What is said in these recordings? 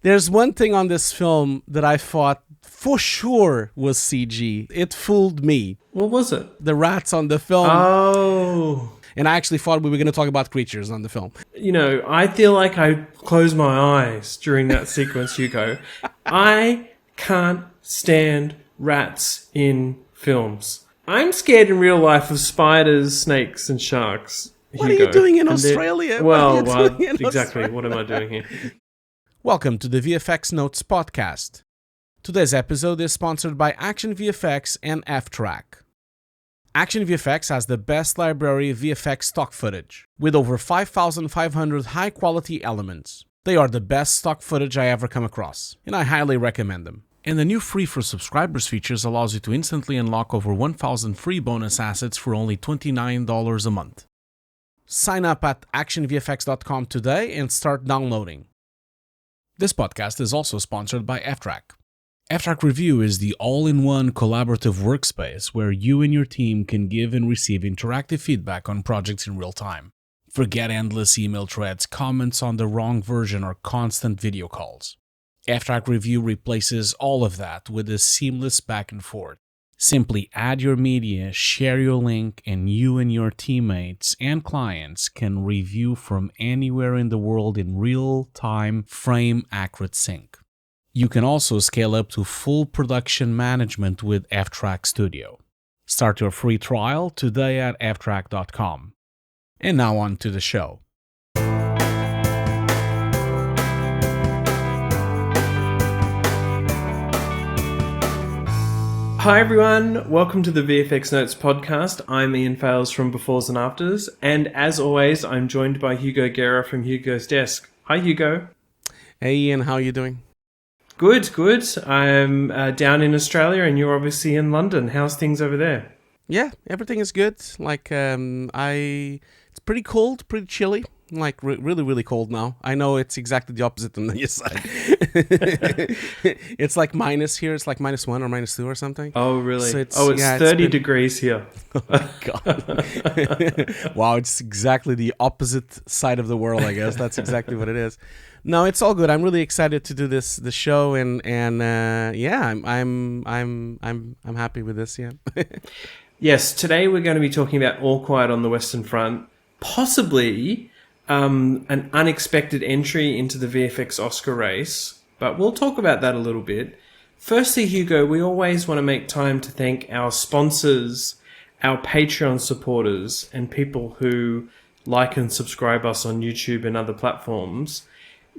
There's one thing on this film that I thought for sure was CG. It fooled me. What was it? The rats on the film. Oh. And I actually thought we were going to talk about creatures on the film. You know, I feel like I closed my eyes during that sequence, Hugo. I can't stand rats in films. I'm scared in real life of spiders, snakes, and sharks. What are you doing in Australia? Exactly. What am I doing here? Welcome to the VFX Notes podcast. Today's episode is sponsored by Action VFX and ftrack. Action VFX has the best library of VFX stock footage, with over 5,500 high-quality elements. They are the best stock footage I ever come across, and I highly recommend them. And the new Free for Subscribers features allows you to instantly unlock over 1,000 free bonus assets for only $29 a month. Sign up at actionvfx.com today and start downloading. This podcast is also sponsored by ftrack. ftrack Review is the all-in-one collaborative workspace where you and your team can give and receive interactive feedback on projects in real time. Forget endless email threads, comments on the wrong version, or constant video calls. ftrack Review replaces all of that with a seamless back and forth. Simply add your media, share your link, and you and your teammates and clients can review from anywhere in the world in real-time, frame-accurate sync. You can also scale up to full production management with ftrack Studio. Start your free trial today at ftrack.com. And now on to the show. Hi everyone, welcome to the VFX Notes podcast. I'm Ian Fales from Befores and Afters, and as always, I'm joined by Hugo Guerra from Hugo's Desk. Hi Hugo. Hey Ian, how are you doing? Good. I'm down in Australia, and you're obviously in London. How's things over there? Yeah, everything is good. It's pretty cold, pretty chilly. Really cold now. I know it's exactly the opposite on your side. It's like minus here. It's like -1 or -2 or something. Oh, really? So it's 30 degrees here. Oh, my God. Wow, it's exactly the opposite side of the world, I guess. That's exactly what it is. No, it's all good. I'm really excited to do the show, and yeah, I'm happy with this. Yeah. Yes, today we're going to be talking about All Quiet on the Western Front, possibly an unexpected entry into the VFX Oscar race, but we'll talk about that a little bit. Firstly, Hugo, we always want to make time to thank our sponsors, our Patreon supporters, and people who like and subscribe us on YouTube and other platforms.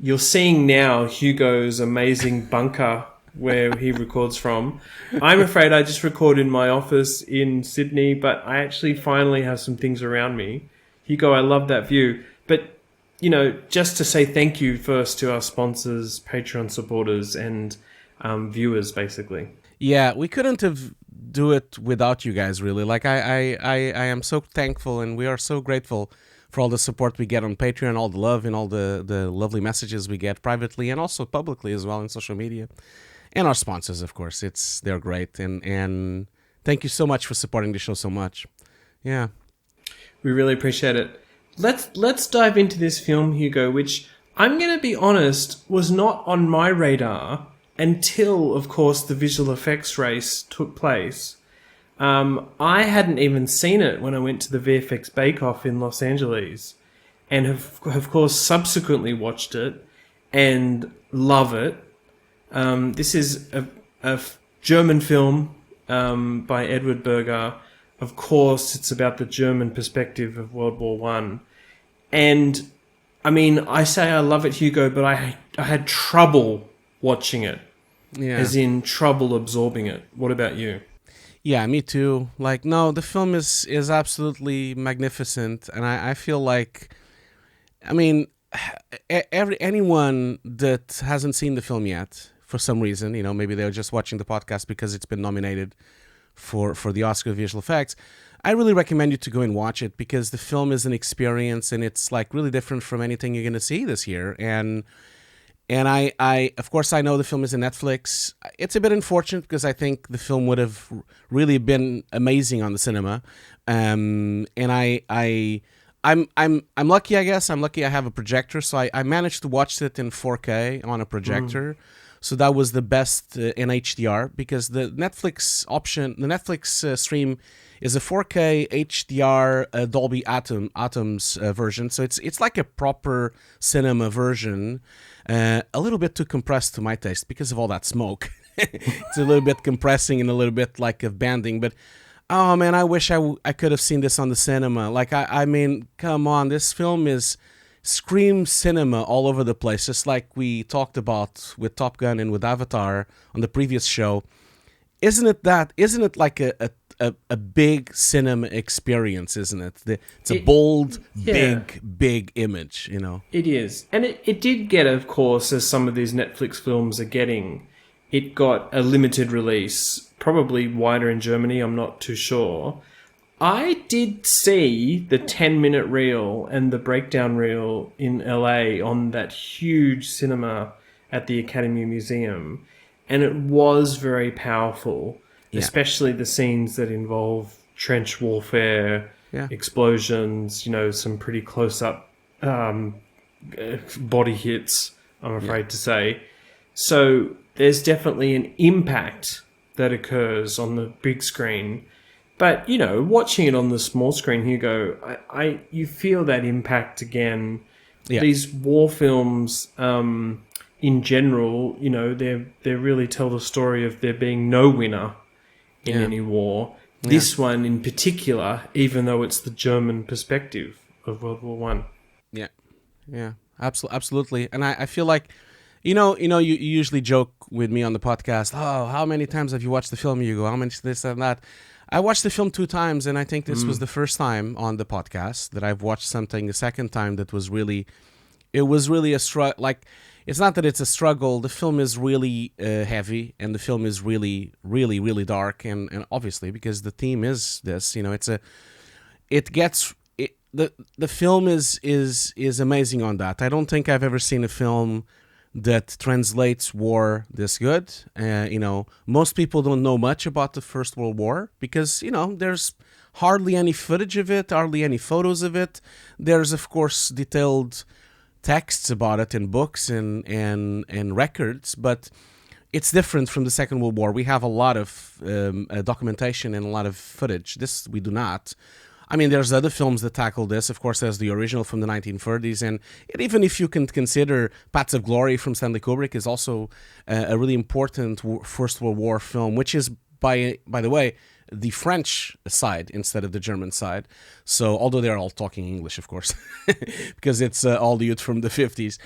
You're seeing now Hugo's amazing bunker where he records from. I'm afraid I just record in my office in Sydney, but I actually finally have some things around me. Hugo, I love that view. But, you know, just to say thank you first to our sponsors, Patreon supporters, and viewers, basically. Yeah, we couldn't have do it without you guys, really. Like, I am so thankful, and we are so grateful for all the support we get on Patreon, all the love and all the lovely messages we get privately and also publicly as well in social media. And our sponsors, of course. They're great. And thank you so much for supporting the show so much. Yeah. We really appreciate it. Let's dive into this film, Hugo, which I'm going to be honest was not on my radar until, of course, the visual effects race took place. I hadn't even seen it when I went to the VFX Bake Off in Los Angeles, and have of course subsequently watched it and love it. This is a German film by Edward Berger. Of course, it's about the German perspective of World War I. And, I mean, I say I love it, Hugo, but I had trouble watching it. Yeah. As in trouble absorbing it. What about you? Yeah, me too. Like, no, the film is absolutely magnificent. And I feel like, I mean, anyone that hasn't seen the film yet, for some reason, you know, maybe they're just watching the podcast because it's been nominated for the Oscar of Visual Effects, I really recommend you to go and watch it because the film is an experience and it's like really different from anything you're going to see this year. And I of course I know the film is in Netflix. It's a bit unfortunate because I think the film would have really been amazing on the cinema. And I I'm lucky, I guess. I'm lucky I have a projector, so I managed to watch it in 4K on a projector. So that was the best in HDR, because the Netflix stream is a 4K HDR Dolby Atoms version. So it's like a proper cinema version, a little bit too compressed to my taste because of all that smoke. It's a little bit compressing and a little bit like of banding, but oh man, I wish I could have seen this on the cinema. Like I mean, come on, this film is scream cinema all over the place, just like we talked about with Top Gun and with Avatar on the previous show. Isn't it like a big cinema experience, isn't it? It's a bold, big image, you know? It is. And it did get, of course, as some of these Netflix films are getting, it got a limited release, probably wider in Germany, I'm not too sure. I did see the 10-minute reel and the breakdown reel in LA on that huge cinema at the Academy Museum, and it was very powerful, especially the scenes that involve trench warfare, explosions, you know, some pretty close-up body hits, I'm afraid to say. So there's definitely an impact that occurs on the big screen. But, you know, watching it on the small screen, Hugo, you feel that impact again. Yeah. These war films, in general, you know, they really tell the story of there being no winner in any war. Yeah. This one in particular, even though it's the German perspective of World War One. Yeah, absolutely. And I feel like, you usually joke with me on the podcast, oh, how many times have you watched the film, Hugo? How many this and that? I watched the film 2 times, and I think this was the first time on the podcast that I've watched something a second time that was really, it was really a struggle. Like, it's not that it's a struggle. The film is really heavy, and the film is really, really, really dark, and obviously because the theme is this, you know, the film is amazing on that. I don't think I've ever seen a film that translates war this good. You know, most people don't know much about the First World War because, you know, there's hardly any footage of it, hardly any photos of it. There's, of course, detailed texts about it in books and records, but it's different from the Second World War. We have a lot of documentation and a lot of footage. This we do not. I mean, there's other films that tackle this. Of course, there's the original from the 1930s, and even if you can consider Paths of Glory from Stanley Kubrick is also a really important First World War film, which is, by the way, the French side instead of the German side. So, although they're all talking English, of course, because it's all the youth from the 50s.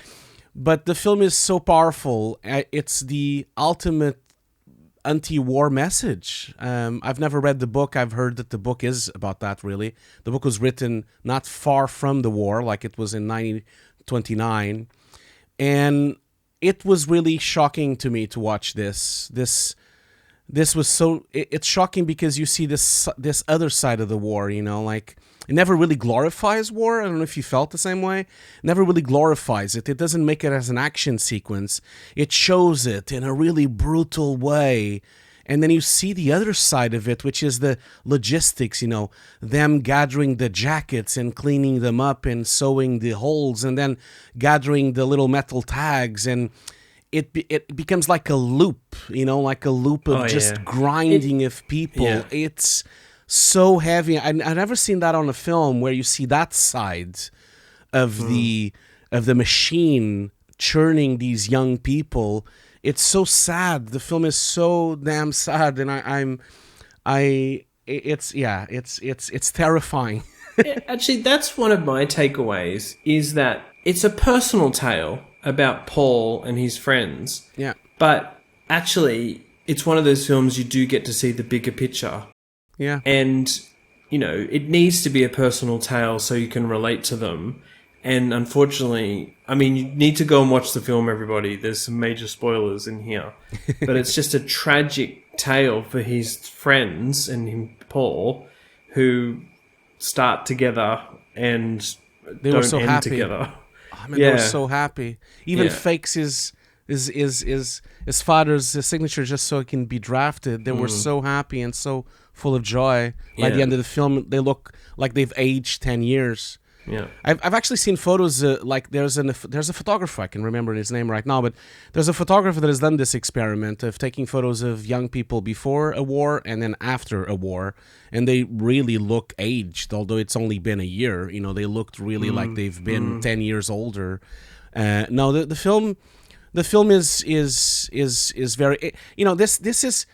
But the film is so powerful. It's the ultimate anti-war message. I've never read the book. I've heard that the book is about that, really. The book was written not far from the war, like it was in 1929. And it was really shocking to me to watch this. This was so... It's shocking because you see this other side of the war, you know, like... It never really glorifies war. I don't know if you felt the same way. It never really glorifies it. It doesn't make it as an action sequence. It shows it in a really brutal way. And then you see the other side of it, which is the logistics, you know, them gathering the jackets and cleaning them up and sewing the holes and then gathering the little metal tags. And it becomes like a loop, you know, like a loop of grinding of people. Yeah. It's so heavy. I've never seen that on a film where you see that side of the machine churning these young people. It's so sad. The film is so damn sad, and it's terrifying. Actually, that's one of my takeaways, is that it's a personal tale about Paul and his friends. Yeah. But actually, it's one of those films you do get to see the bigger picture. Yeah. And, you know, it needs to be a personal tale so you can relate to them. And unfortunately, I mean, you need to go and watch the film, everybody. There's some major spoilers in here. But it's just a tragic tale for his friends and him, Paul, who start together and they don't were so end happy together. I mean, they were so happy. Even fakes his father's signature just so he can be drafted. They were so happy and so full of joy. By the end of the film, they look like they've aged 10 years. Yeah. I've actually seen photos like there's a photographer, I can remember his name right now, but there's a photographer that has done this experiment of taking photos of young people before a war and then after a war, and they really look aged, although it's only been a year. They looked really like they've been 10 years older. No, the film is very, this is,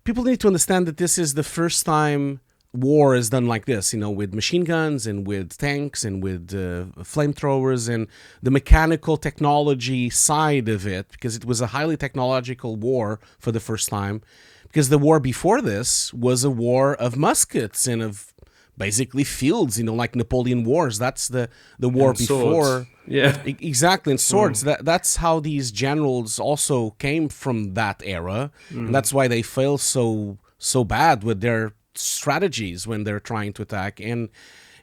people need to understand that this is the first time war is done like this, with machine guns and with tanks and with flamethrowers and the mechanical technology side of it, because it was a highly technological war for the first time, because the war before this was a war of muskets and of basically fields, like Napoleon Wars. That's the war And before. swords. Yeah. Exactly, and swords. That's how these generals also came from that era, and that's why they fail so bad with their strategies when they're trying to attack. And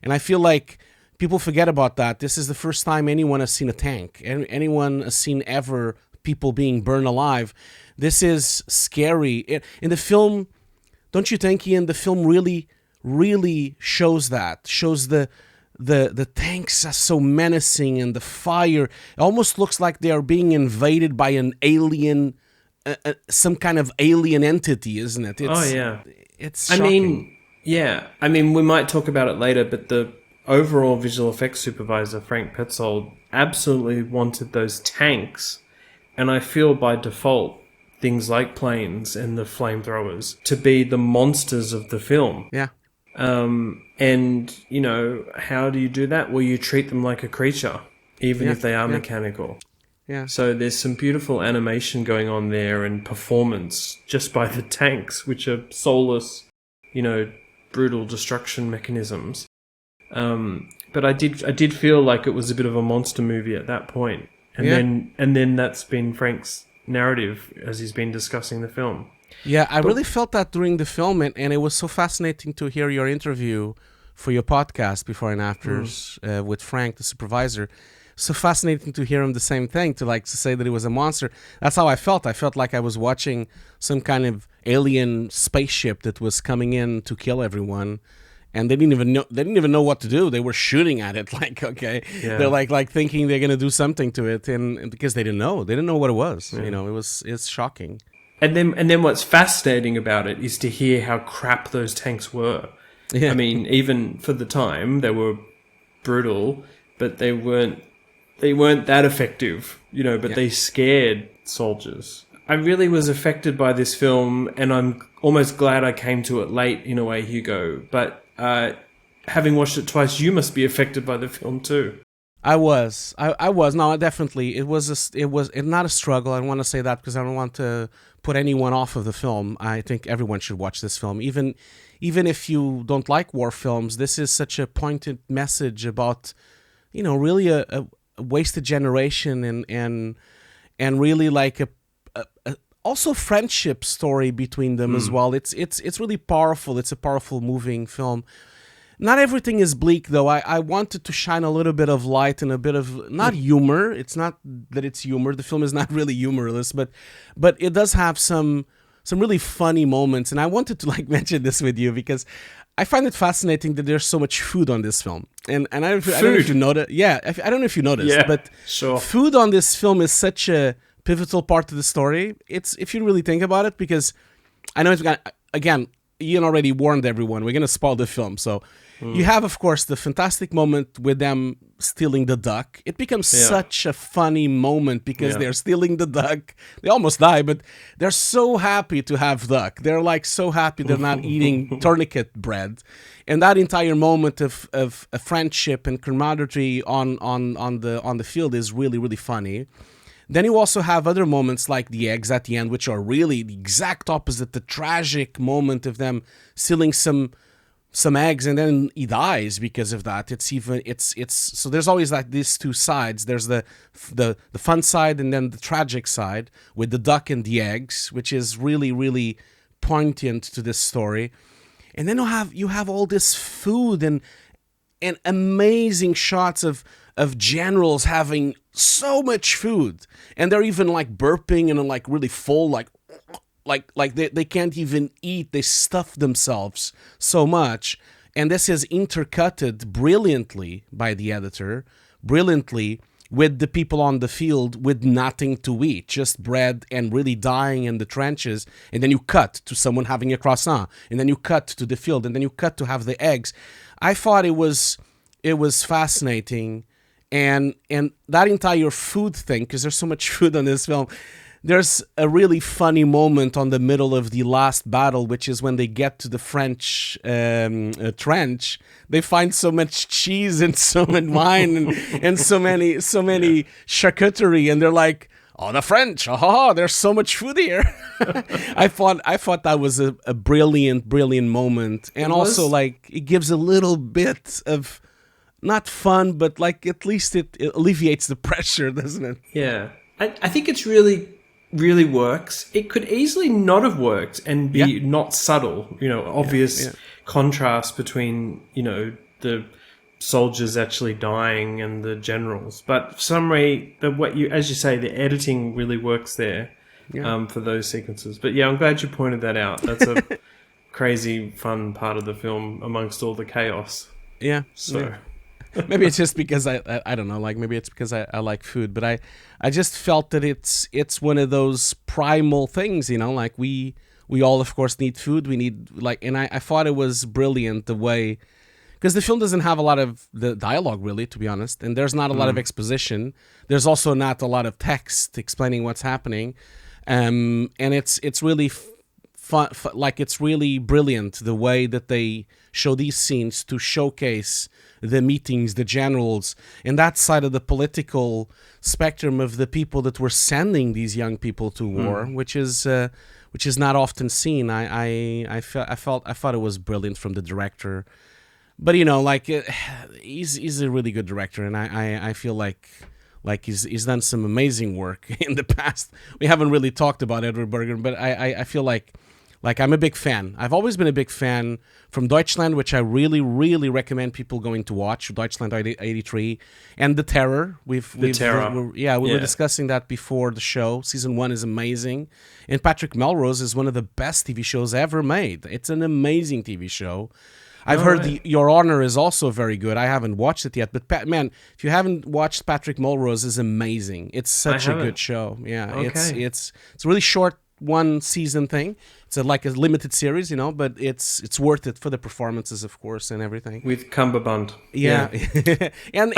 I feel like people forget about that. This is the first time anyone has seen a tank, anyone has seen ever people being burned alive. This is scary. In the film, don't you think, Ian, the film really shows the tanks are so menacing, and the fire, it almost looks like they are being invaded by an alien, some kind of alien entity, isn't it? It's shocking. I mean, we might talk about it later, but the overall visual effects supervisor, Frank Petzold, absolutely wanted those tanks, and I feel by default, things like planes and the flamethrowers, to be the monsters of the film. Yeah. And, how do you do that? Well, you treat them like a creature, even if they are mechanical. Yeah. So there's some beautiful animation going on there and performance just by the tanks, which are soulless, brutal destruction mechanisms. But I did feel like it was a bit of a monster movie at that point. And then that's been Frank's narrative as he's been discussing the film. Yeah, I really felt that during the film, and it was so fascinating to hear your interview for your podcast, Before and Afters, with Frank, the supervisor. So fascinating to hear him the same thing, to say that it was a monster. That's how I felt. I felt like I was watching some kind of alien spaceship that was coming in to kill everyone, and they didn't even know what to do. They were shooting at it they're like thinking they're gonna do something to it, and because they didn't know what it was. It's shocking. And then what's fascinating about it is to hear how crap those tanks were. Yeah. I mean, even for the time, they were brutal, but they weren't that effective, but they scared soldiers. I really was affected by this film, and I'm almost glad I came to it late in a way, Hugo. But having watched it twice, you must be affected by the film too. I was. No, definitely. It was not a struggle. I don't want to say that because I don't want to put anyone off of the film. I think everyone should watch this film. Even if you don't like war films, this is such a pointed message about, really a wasted generation and really like a also friendship story between them as well. It's really powerful. It's a powerful, moving film. Not everything is bleak, though. I wanted to shine a little bit of light and a bit of, not humor. It's not that it's humor. The film is not really humorless, but it does have some really funny moments. And I wanted to mention this with you because I find it fascinating that there's so much food on this film. And I don't know if you noticed. Yeah, I don't know if you noticed, but sure. Food on this film is such a pivotal part of the story. It's, if you really think about it, because I know again, Ian already warned everyone, we're going to spoil the film. So you have, of course, the fantastic moment with them stealing the duck. It becomes such a funny moment because they're stealing the duck. They almost die, but they're so happy to have duck. They're so happy they're not eating tourniquet bread. And that entire moment of a friendship and camaraderie on the field is really, really funny. Then you also have other moments like the eggs at the end, which are really the exact opposite, the tragic moment of them stealing some eggs, and then he dies because of that. It's so there's always these two sides. There's the fun side and then the tragic side with the duck and the eggs, which is really, really poignant to this story. And then you have all this food and amazing shots of generals having so much food, and they're even burping and really full, like they can't even eat. They stuff themselves so much. And this is intercutted brilliantly by the editor, brilliantly with the people on the field with nothing to eat, just bread and really dying in the trenches. And then you cut to someone having a croissant, and then you cut to the field, and then you cut to have the eggs. I thought it was fascinating. And that entire food thing, because there's so much food on this film, there's a really funny moment on the middle of the last battle, which is when they get to the French trench. They find so much cheese and so much wine and so many charcuterie, and they're like, "Oh, the French! Oh, there's so much food here." I thought that was a brilliant moment, and also like it gives a little bit of not fun, but like at least it alleviates the pressure, doesn't it? Yeah, I think it's really works. It could easily not have worked and be not subtle, obvious contrast between, the soldiers actually dying and the generals. But for some way, as you say, the editing really works there for those sequences. But yeah, I'm glad you pointed that out. That's a crazy fun part of the film amongst all the chaos. Yeah. So... Yeah. Maybe it's just because I don't know, like maybe it's because I like food, but I just felt that it's one of those primal things, like we all of course need food, we need and I thought it was brilliant the way, because the film doesn't have a lot of the dialogue really, to be honest, and there's not a lot of exposition. There's also not a lot of text explaining what's happening, and it's really fun, like it's really brilliant the way that they show these scenes to showcase the meetings, the generals, and that side of the political spectrum of the people that were sending these young people to war, which is not often seen. I thought it was brilliant from the director, but he's a really good director, and I feel like he's done some amazing work in the past. We haven't really talked about Edward Berger, but I feel like I'm a big fan. I've always been a big fan from Deutschland, which I really, really recommend people going to watch. Deutschland 83 and The Terror. We were discussing that before the show. Season 1 is amazing. And Patrick Melrose is one of the best TV shows ever made. It's an amazing TV show. I've heard Your Honor is also very good. I haven't watched it yet, but man, if you haven't watched Patrick Melrose, is amazing. It's such a good show. Yeah, okay. It's a really short one season thing. It's like a limited series, but it's worth it for the performances, of course, and everything. With Cumberbund. Yeah. and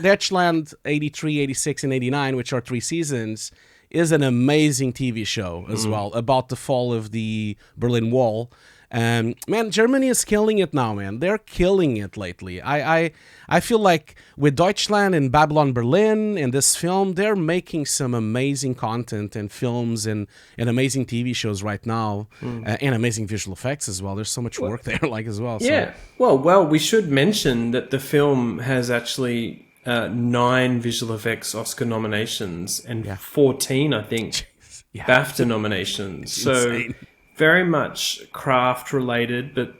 Deutschland 83, 86, and 89, which are 3 seasons, is an amazing TV show as well, about the fall of the Berlin Wall. Man, Germany is killing it now, man. They're killing it lately. I feel like with Deutschland and Babylon Berlin and this film, they're making some amazing content and films and amazing TV shows right now, and amazing visual effects as well. There's so much work there, as well. Yeah. So. Well, we should mention that the film has actually 9 visual effects Oscar nominations and 14, I think, BAFTA nominations. So. Insane. Very much craft related, but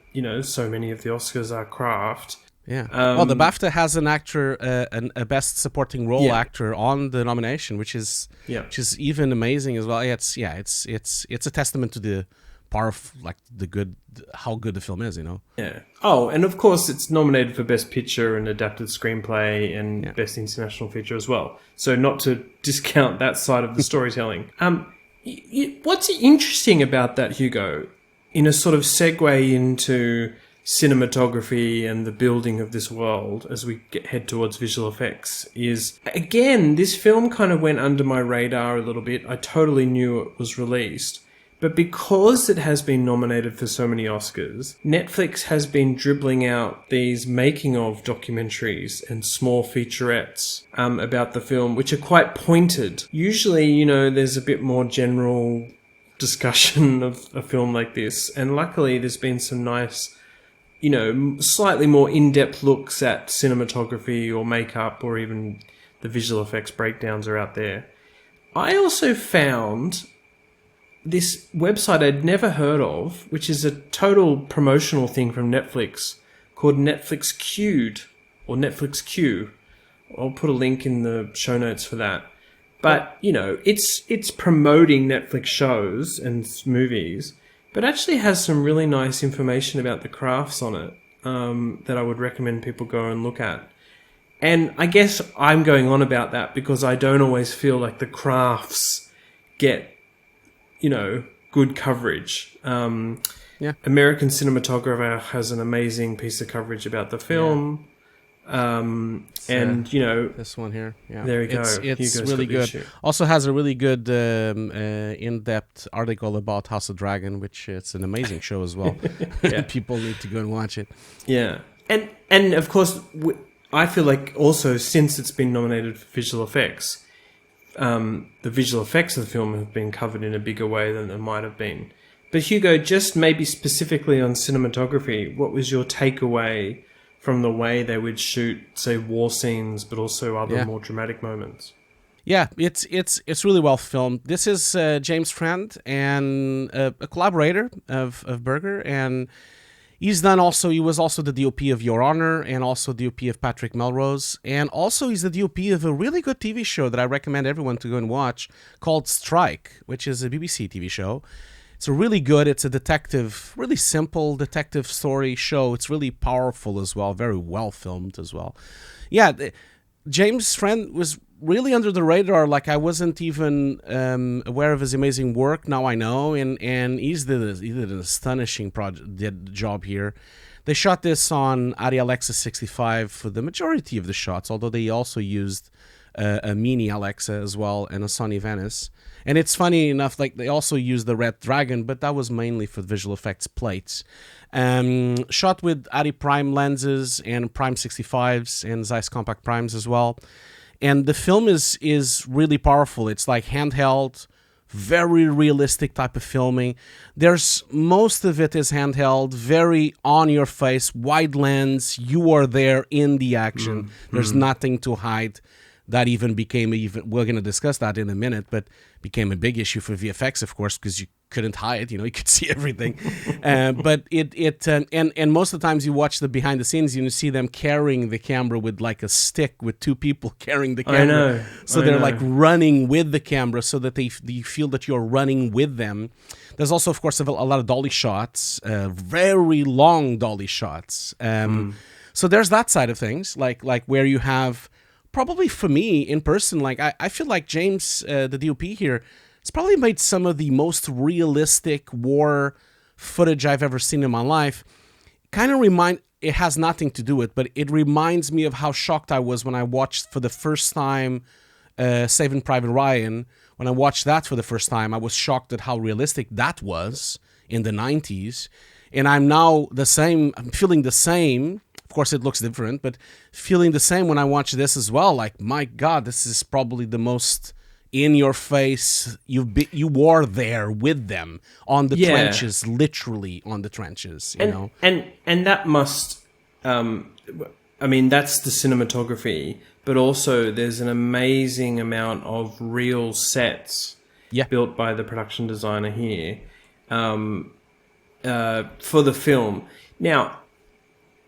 so many of the Oscars are craft. Yeah. The BAFTA has an actor, a best supporting role actor on the nomination, which is even amazing as well. It's a testament to the power of how good the film is. Yeah. Oh, and of course it's nominated for Best Picture and Adapted Screenplay and Best International Feature as well. So not to discount that side of the storytelling. What's interesting about that, Hugo, in a sort of segue into cinematography and the building of this world as we head towards visual effects, is, again, this film kind of went under my radar a little bit. I totally knew it was released. But because it has been nominated for so many Oscars, Netflix has been dribbling out these making of documentaries and small featurettes about the film, which are quite pointed. Usually, there's a bit more general discussion of a film like this. And luckily, there's been some nice, slightly more in-depth looks at cinematography or makeup, or even the visual effects breakdowns are out there. I also found this website I'd never heard of, which is a total promotional thing from Netflix, called Netflix Queued, or Netflix Q. I'll put a link in the show notes for that. But, it's promoting Netflix shows and movies, but actually has some really nice information about the crafts on it. that I would recommend people go and look at. And I guess I'm going on about that because I don't always feel like the crafts get, good coverage. American Cinematographer has an amazing piece of coverage about the film. This one here, there we go. It's Hugo's really got the good. issue. Also has a really good in-depth article about House of Dragon, which it's an amazing show as well. People need to go and watch it. Yeah, and of course, I feel like also since it's been nominated for visual effects, the visual effects of the film have been covered in a bigger way than it might have been. But Hugo, just maybe specifically on cinematography, what was your takeaway from the way they would shoot, say, war scenes, but also other more dramatic moments? Yeah, it's really well filmed. This is James Friend and a collaborator of Berger, and he was also the DOP of Your Honor and also DOP of Patrick Melrose, and also he's the DOP of a really good TV show that I recommend everyone to go and watch called Strike, which is a BBC TV show. It's it's a detective, really simple detective story show. It's really powerful as well, very well filmed as well. Yeah, James Friend was really under the radar. Like I wasn't even aware of his amazing work. Now I know, and he did an astonishing job here. They shot this on Arri Alexa 65 for the majority of the shots, although they also used a mini Alexa as well and a Sony Venice. And it's funny enough, like they also used the Red Dragon, but that was mainly for visual effects plates. Shot with Arri Prime lenses and Prime 65s and Zeiss Compact Primes as well. And the film is really powerful. It's like handheld, very realistic type of filming. Most of it is handheld, very on your face, wide lens. You are there in the action. There's nothing to hide. That we're going to discuss that in a minute, but became a big issue for VFX, of course, because you couldn't hide, you could see everything. But and most of the times you watch the behind the scenes, you see them carrying the camera with like a stick with two people carrying the camera. I know. So they're like running with the camera so that you feel that you're running with them. There's also, of course, a lot of dolly shots, very long dolly shots. So there's that side of things, like where you have, probably for me in person, like I feel like James, the DOP here, has probably made some of the most realistic war footage I've ever seen in my life. It has nothing to do with it, but it reminds me of how shocked I was when I watched for the first time Saving Private Ryan. When I watched that for the first time, I was shocked at how realistic that was in the 90s. And I'm feeling the same. Of course, it looks different, but feeling the same when I watch this as well. Like, my God, this is probably the most in your face. You were there with them on the trenches, literally on the trenches. And that must, that's the cinematography, but also there's an amazing amount of real sets built by the production designer here for the film. Now,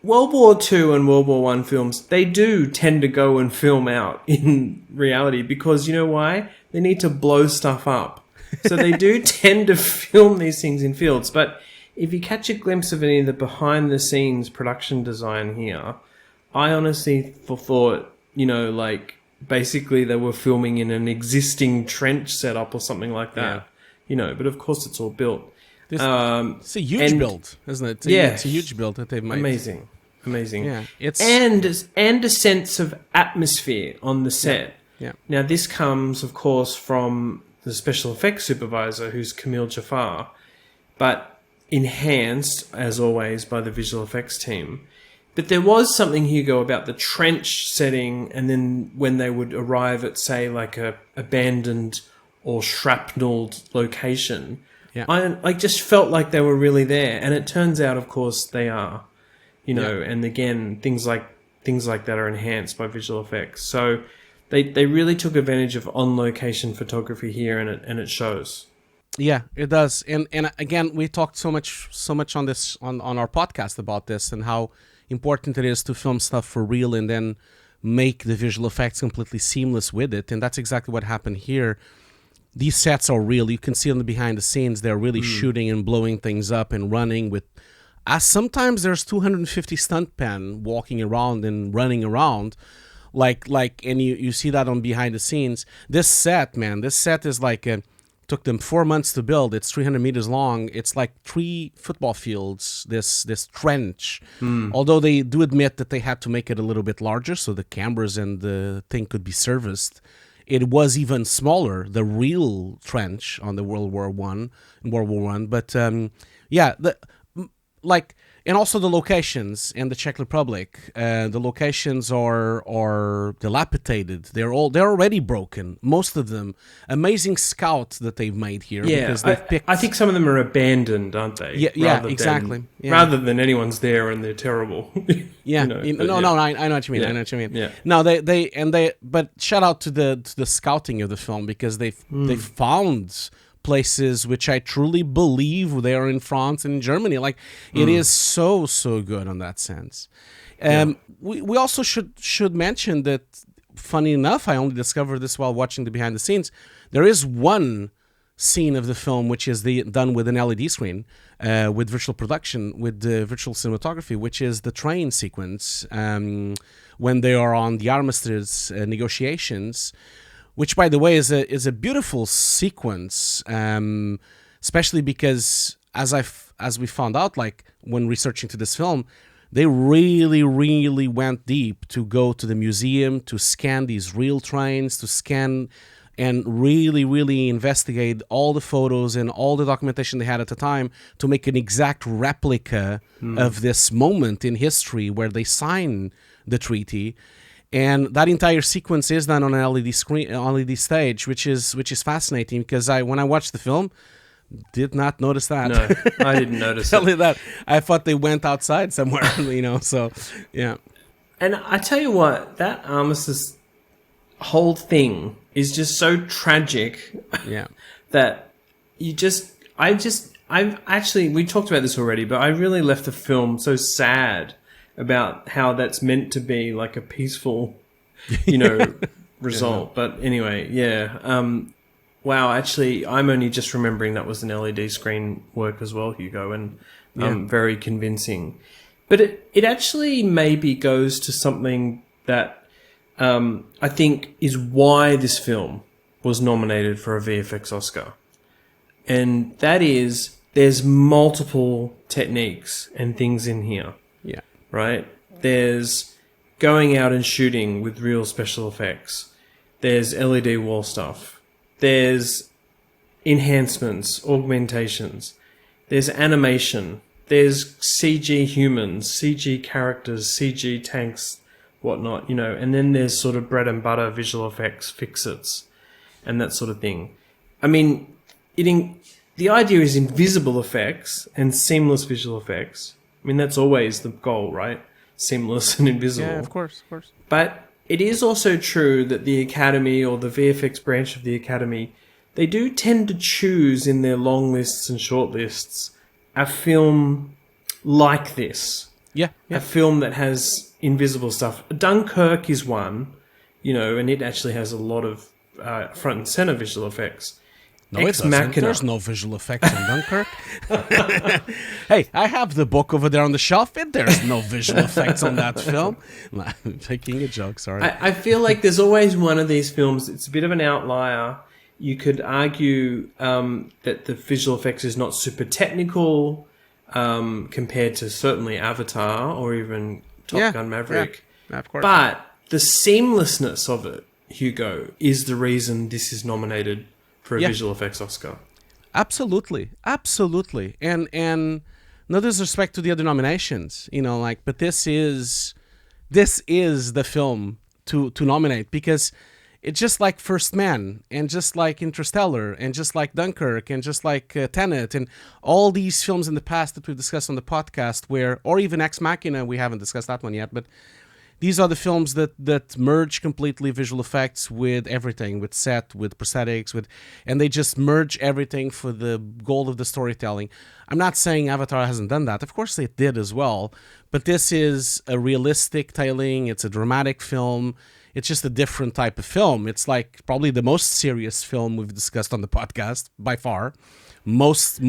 World War II and World War I films, they do tend to go and film out in reality because you know why? They need to blow stuff up. So they do tend to film these things in fields. But if you catch a glimpse of any of the behind-the-scenes production design here, I honestly thought, basically they were filming in an existing trench setup or something like that. Yeah. But of course it's all built. It's a huge build, isn't it? It's a huge build that they've made. Amazing. Yeah, and a sense of atmosphere on the set. Yeah. Now this comes, of course, from the special effects supervisor, who's Camille Jafar, but enhanced as always by the visual effects team. But there was something, Hugo, about the trench setting, and then when they would arrive at, say, like a abandoned or shrapnelled location. Yeah. I just felt like they were really there, and it turns out, of course, they are. And again, things like that are enhanced by visual effects. So they really took advantage of on-location photography here, and it shows. Yeah, it does. And again, we talked so much on this on our podcast about this and how important it is to film stuff for real and then make the visual effects completely seamless with it. And that's exactly what happened here. These sets are real. You can see on the behind the scenes, they're really shooting and blowing things up and running with as sometimes there's 250 stuntmen walking around and running around, and you see that on behind the scenes. This set is like took them 4 months to build. It's 300 meters long. It's like 3 football fields. This trench. Although they do admit that they had to make it a little bit larger so the cameras and the thing could be serviced. It was even smaller, the real trench on the World War One. But and also the locations in the Czech Republic. The locations are dilapidated. They're already broken. Most of them. Amazing scouts that they've made here. Yeah, because they've picked. I think some of them are abandoned, aren't they? Yeah, exactly. Rather than anyone's there and they're terrible. Yeah, I know what you mean. Yeah. I know what you mean. Yeah. No, but shout out to the scouting of the film, because they found places which I truly believe they are in France and in Germany. Like, it is so good on that sense. We also should mention that, funny enough, I only discovered this while watching the behind the scenes. There is one scene of the film which is done with an LED screen, with virtual production, with the virtual cinematography, which is the train sequence when they are on the armistice negotiations, which, by the way, is a beautiful sequence, especially because as we found out, like when researching to this film, they really went deep to go to the museum to scan these real trains, to scan and really investigate all the photos and all the documentation they had at the time to make an exact replica of this moment in history where they signed the treaty. And that entire sequence is done on an LED screen, LED stage, which is fascinating, because when I watched the film, did not notice that. No, I didn't notice Tell you that. I thought they went outside somewhere, so, yeah. And I tell you what, that armistice whole thing is just so tragic. Yeah. That we talked about this already, but I really left the film so sad about how that's meant to be like a peaceful, result. But anyway, wow, actually, I'm only just remembering that was an LED screen work as well, Hugo, and very convincing. But it actually maybe goes to something that I think is why this film was nominated for a VFX Oscar. And that is, there's multiple techniques and things in here. Yeah. Right? There's going out and shooting with real special effects. There's LED wall stuff. There's enhancements, augmentations. There's animation. There's CG humans, CG characters, CG tanks, whatnot, and then there's sort of bread and butter visual effects, fix-its, and that sort of thing. I mean, the idea is invisible effects and seamless visual effects. I mean, that's always the goal, right? Seamless and invisible. Yeah, of course. But it is also true that the Academy, or the VFX branch of the Academy, they do tend to choose in their long lists and short lists a film like this. Yeah. A film that has invisible stuff. Dunkirk is one, and it actually has a lot of front and center visual effects. No, it doesn't. There's no visual effects in Dunkirk. Hey, I have the book over there on the shelf, and there's no visual effects on that film. I'm taking a joke, sorry. I feel like there's always one of these films. It's a bit of an outlier. You could argue that the visual effects is not super technical compared to certainly Avatar or even Top Gun Maverick. Yeah, of course. But the seamlessness of it, Hugo, is the reason this is nominated for a visual effects Oscar. Absolutely. And no disrespect to the other nominations, but this is the film to nominate, because it's just like First Man, and just like Interstellar, and just like Dunkirk, and just like Tenet, and all these films in the past that we've discussed on the podcast, or even Ex Machina, we haven't discussed that one yet, but these are the films that merge completely visual effects with everything, with set, with prosthetics, and they just merge everything for the goal of the storytelling. I'm not saying Avatar hasn't done that. Of course it did as well. But this is a realistic telling. It's a dramatic film. It's just a different type of film. It's like probably the most serious film we've discussed on the podcast by far. Most,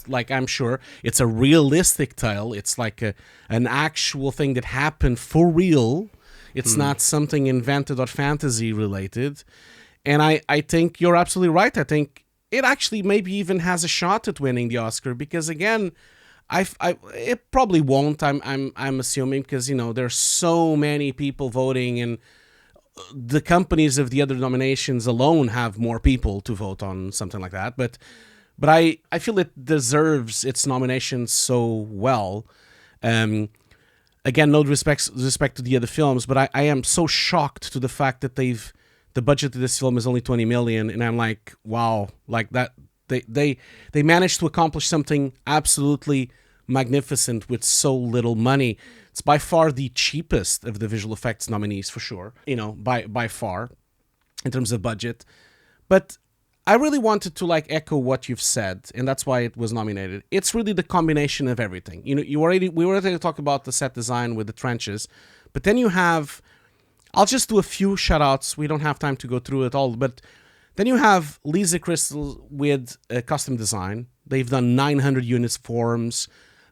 like, I'm sure it's a realistic tale. It's like an actual thing that happened for real. It's not something invented or fantasy related. And I think you're absolutely right. I think it actually maybe even has a shot at winning the Oscar because, again, it probably won't. I'm assuming because there's so many people voting, and the companies of the other nominations alone have more people to vote on something like that. But I feel it deserves its nomination so well. Again, no respect to the other films, but I am so shocked to the fact that the budget of this film is only 20 million, and I'm like, wow, like that they managed to accomplish something absolutely magnificent with so little money. It's by far the cheapest of the visual effects nominees, for sure, by far in terms of budget. But I really wanted to echo what you've said, and that's why it was nominated. It's really the combination of everything. We already talked about the set design with the trenches, but then you have, I'll just do a few shout-outs. We don't have time to go through it all, but then you have Lisa Crystal with custom design. They've done 900 uniforms.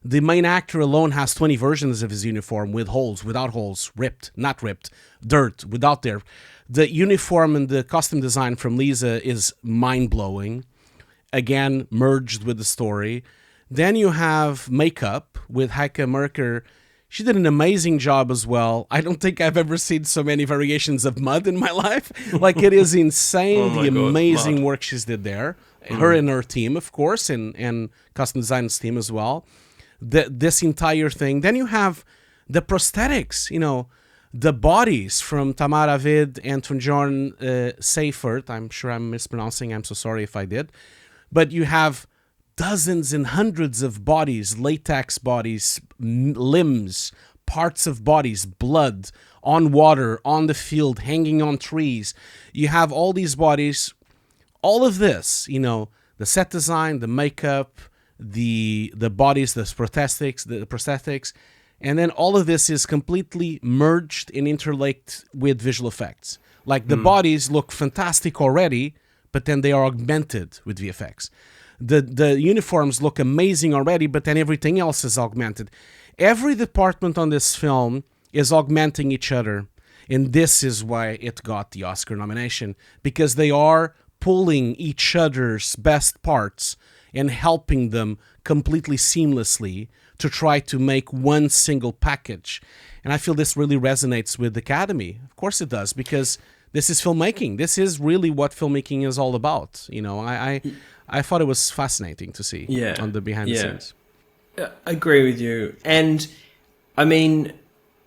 The main actor alone has 20 versions of his uniform with holes, without holes, ripped, not ripped, dirt, without there. The uniform and the costume design from Lisa is mind-blowing. Again, merged with the story. Then you have makeup with Heike Merker. She did an amazing job as well. I don't think I've ever seen so many variations of mud in my life. It is insane, the amazing work she's did there. Her and her team, of course, and custom design's team as well. This entire thing. Then you have the prosthetics, the bodies from Tamara Vid and Tunjorn Seifert. I'm sure I'm mispronouncing. I'm so sorry if I did. But you have dozens and hundreds of bodies, latex bodies, limbs, parts of bodies, blood, on water, on the field, hanging on trees. You have all these bodies, all of this, the set design, the makeup, the bodies, the prosthetics, and then all of this is completely merged and interlinked with visual effects. The bodies look fantastic already, but then they are augmented with VFX. The uniforms look amazing already, but then everything else is augmented. Every department on this film is augmenting each other, and this is why it got the Oscar nomination, because they are pulling each other's best parts and helping them completely seamlessly to try to make one single package. And I feel this really resonates with the Academy. Of course it does, because this is filmmaking. This is really what filmmaking is all about. I thought it was fascinating to see on the behind the scenes. I agree with you. And I mean,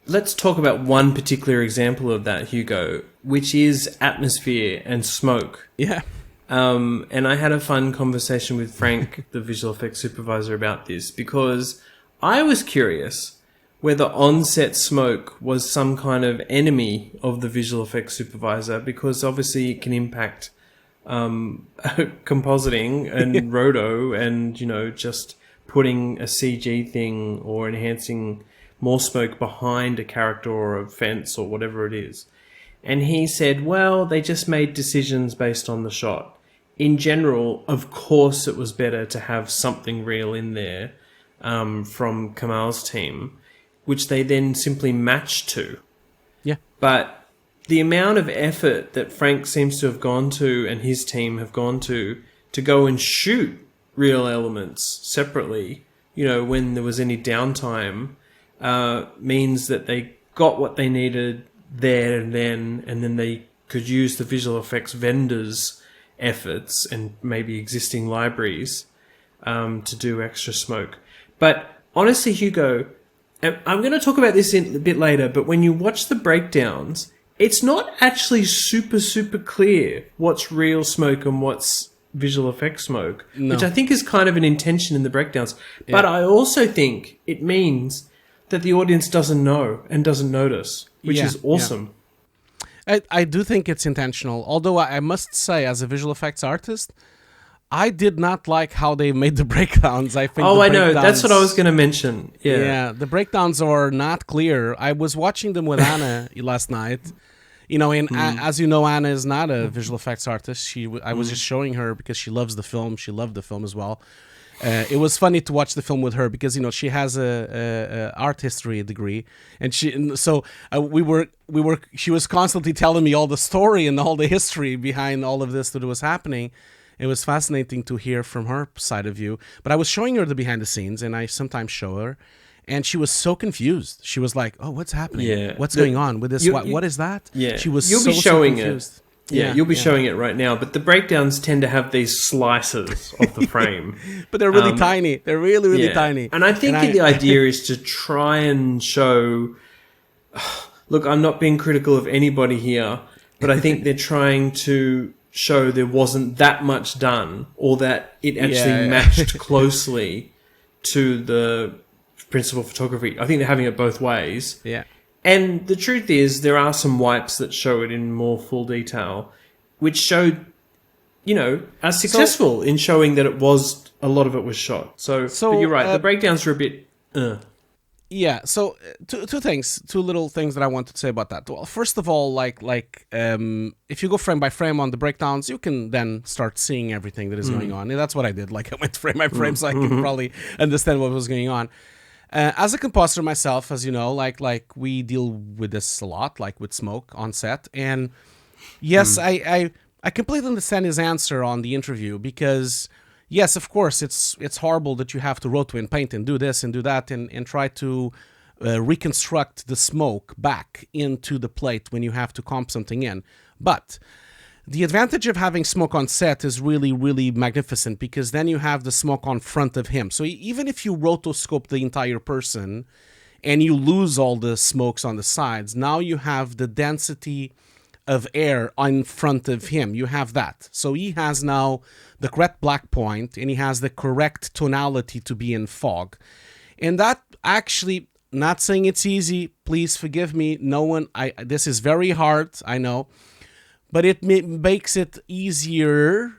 let's talk about one particular example of that, Hugo, which is atmosphere and smoke. Yeah. And I had a fun conversation with Frank, the visual effects supervisor, about this, because I was curious whether on-set smoke was some kind of enemy of the visual effects supervisor, because obviously it can impact compositing and roto and, just putting a CG thing or enhancing more smoke behind a character or a fence or whatever it is. And he said, well, they just made decisions based on the shot. In general, of course, it was better to have something real in there from Kamal's team, which they then simply matched to. Yeah. But the amount of effort that Frank seems to have gone to and his team have gone to go and shoot real elements separately, when there was any downtime, means that they got what they needed there and then they could use the visual effects vendors' efforts and maybe existing libraries to do extra smoke. But honestly, Hugo, I'm going to talk about this a bit later, but when you watch the breakdowns, it's not actually super, super clear what's real smoke and what's visual effects smoke, which I think is kind of an intention in the breakdowns. Yeah. But I also think it means that the audience doesn't know and doesn't notice, which is awesome. Yeah. I do think it's intentional, although I must say, as a visual effects artist, I did not like how they made the breakdowns. I think. I know. That's what I was going to mention. Yeah, the breakdowns are not clear. I was watching them with Anna last night. You know, and as you know, Anna is not a visual effects artist. I was just showing her because she loves the film. She loved the film as well. It was funny to watch the film with her because, you know, she has a art history degree, and she was constantly telling me all the story and all the history behind all of this that was happening. It was fascinating to hear from her side of view. But I was showing her the behind the scenes, and I sometimes show her, and she was so confused. She was like, "Oh, what's happening? Yeah. What's going on with this? What is that?" Yeah, she was. You'll so, be showing so confused. it. Yeah, you'll be showing it right now. But the breakdowns tend to have these slices of the frame. But they're really tiny. They're really, really tiny. And I think the idea is to try and show... Look, I'm not being critical of anybody here, but I think they're trying to show there wasn't that much done, or that it actually matched closely to the principal photography. I think they're having it both ways. Yeah. And the truth is, there are some wipes that show it in more full detail, which showed, you know, are successful in showing that a lot of it was shot. So but you're right, the breakdowns are a bit... Yeah, so two little things that I wanted to say about that. Well, first of all, if you go frame by frame on the breakdowns, you can then start seeing everything that is going on. And that's what I did. Like, I went frame by frame so I could probably understand what was going on. As a compositor myself, as you know, like we deal with this a lot, like with smoke on set. And yes, I completely understand his answer on the interview because, yes, of course, it's horrible that you have to roto and paint and do this and do that and try to reconstruct the smoke back into the plate when you have to comp something in. But the advantage of having smoke on set is really, really magnificent because then you have the smoke on front of him. So even if you rotoscope the entire person and you lose all the smokes on the sides, now you have the density of air in front of him. You have that. So he has now the correct black point and he has the correct tonality to be in fog. And that actually, not saying it's easy, please forgive me. This is very hard, I know. But it makes it easier,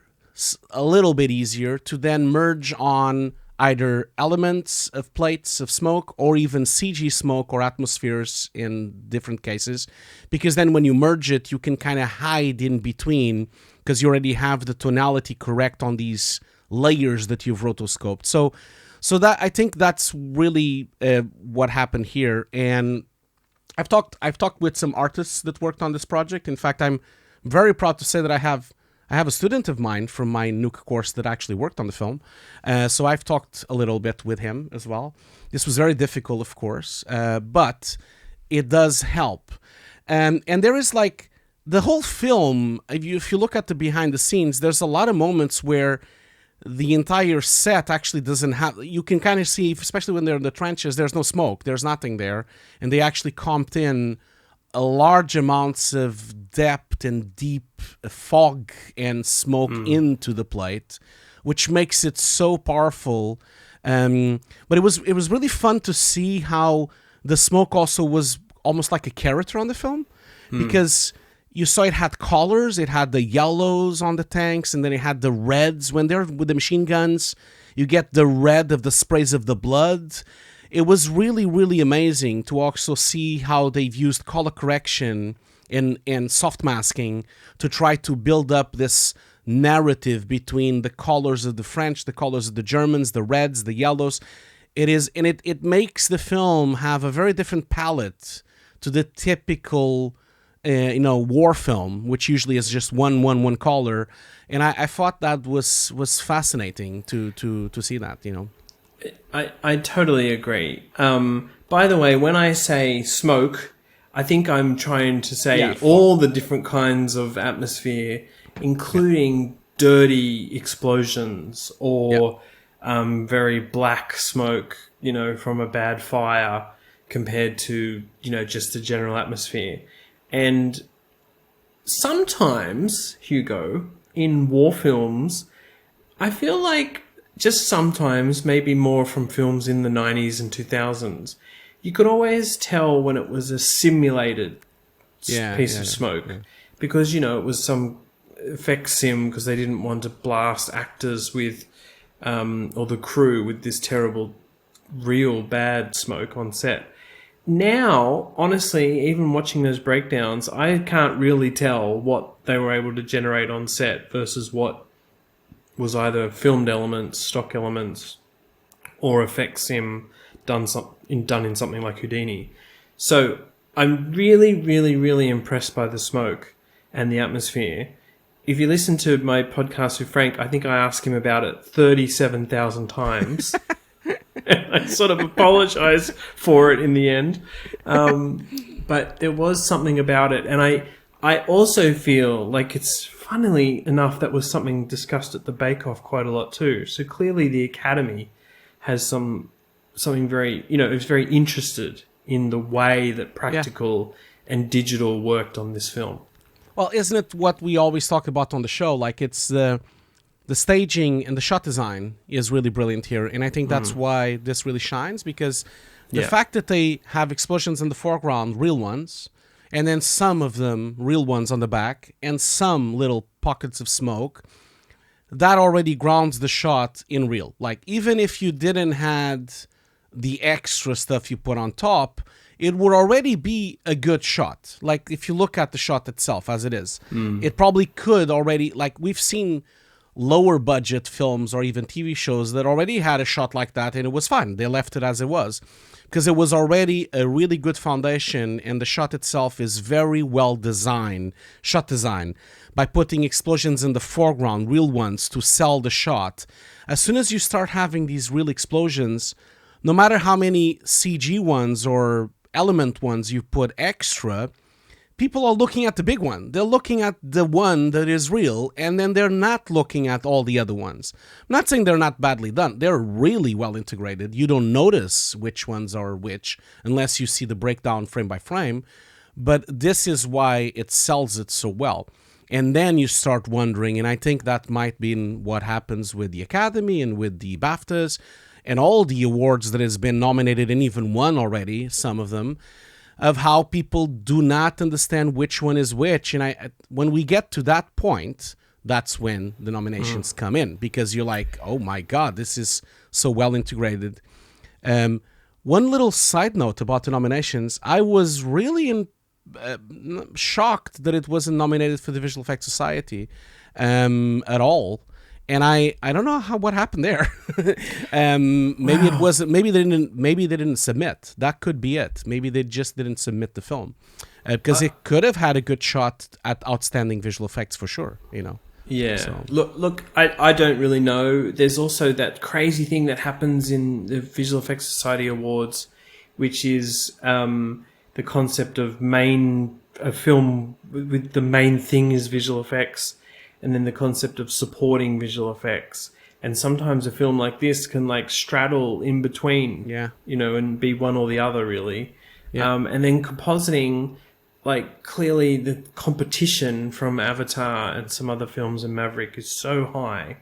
a little bit easier, to then merge on either elements of plates of smoke or even CG smoke or atmospheres in different cases. Because then when you merge it, you can kind of hide in between because you already have the tonality correct on these layers that you've rotoscoped. So that I think that's really what happened here. And I've talked with some artists that worked on this project. In fact, I'm very proud to say that I have a student of mine from my Nuke course that actually worked on the film. So I've talked a little bit with him as well. This was very difficult, of course, but it does help. And there is like the whole film, if you look at the behind the scenes, there's a lot of moments where the entire set actually doesn't have, you can kind of see, especially when they're in the trenches, there's no smoke, there's nothing there. And they actually comped in a large amounts of depth and deep fog and smoke into the plate, which makes it so powerful. But it was really fun to see how the smoke also was almost like a character on the film, because you saw it had colors. It had the yellows on the tanks, and then it had the reds. When they're with the machine guns, you get the red of the sprays of the blood. It was really, really amazing to also see how they've used color correction and soft masking to try to build up this narrative between the colors of the French, the colors of the Germans, the reds, the yellows. It makes the film have a very different palette to the typical war film, which usually is just one color. And I thought that was fascinating to see that, you know. I totally agree. By the way, when I say smoke, I think I'm trying to say all the different kinds of atmosphere, including dirty explosions or very black smoke, you know, from a bad fire compared to, you know, just the general atmosphere. And sometimes, Hugo, in war films, I feel like just sometimes, maybe more from films in the 90s and 2000s, you could always tell when it was a simulated piece of smoke. Yeah. Because, you know, it was some effects sim because they didn't want to blast actors with, or the crew with this terrible, real bad smoke on set. now, honestly, even watching those breakdowns, I can't really tell what they were able to generate on set versus what was either filmed elements, stock elements, or effects sim done in something like Houdini. So I'm really, really, really impressed by the smoke and the atmosphere. If you listen to my podcast with Frank, I think I asked him about it 37,000 times. I sort of apologise for it in the end. But there was something about it. And I also feel like it's, funnily enough, that was something discussed at the Bake Off quite a lot too. So clearly the Academy has something very, is very interested in the way that practical and digital worked on this film. Well, isn't it what we always talk about on the show? Like, it's the staging and the shot design is really brilliant here. And I think that's why this really shines, because the fact that they have explosions in the foreground, real ones, and then some of them real ones on the back, and some little pockets of smoke, that already grounds the shot in real. Like, even if you didn't had the extra stuff you put on top, it would already be a good shot. Like, if you look at the shot itself as it is, it probably could already, like, we've seen lower budget films or even TV shows that already had a shot like that, and it was fine. They left it as it was because it was already a really good foundation, and the shot itself is very well designed, shot design, by putting explosions in the foreground, real ones, to sell the shot. As soon as you start having these real explosions, no matter how many CG ones or element ones you put extra, people are looking at the big one. They're looking at the one that is real, and then they're not looking at all the other ones. I'm not saying they're not badly done. They're really well integrated. You don't notice which ones are which unless you see the breakdown frame by frame. But this is why it sells it so well. And then you start wondering, and I think that might be what happens with the Academy and with the BAFTAs and all the awards that has been nominated and even won already, some of them, of how people do not understand which one is which. And when we get to that point, that's when the nominations come in, because you're like, oh my God, this is so well integrated. One little side note about the nominations, I was really shocked that it wasn't nominated for the Visual Effects Society at all. And I don't know what happened there. Maybe it wasn't. Maybe they didn't submit. That could be it. Maybe they just didn't submit the film, because it could have had a good shot at outstanding visual effects for sure. Yeah. So. Look. I don't really know. There's also that crazy thing that happens in the Visual Effects Society Awards, which is the concept of a film with the main thing is visual effects. And then the concept of supporting visual effects. And sometimes a film like this can straddle in between, and be one or the other really. Yeah. And then compositing, clearly the competition from Avatar and some other films and Maverick is so high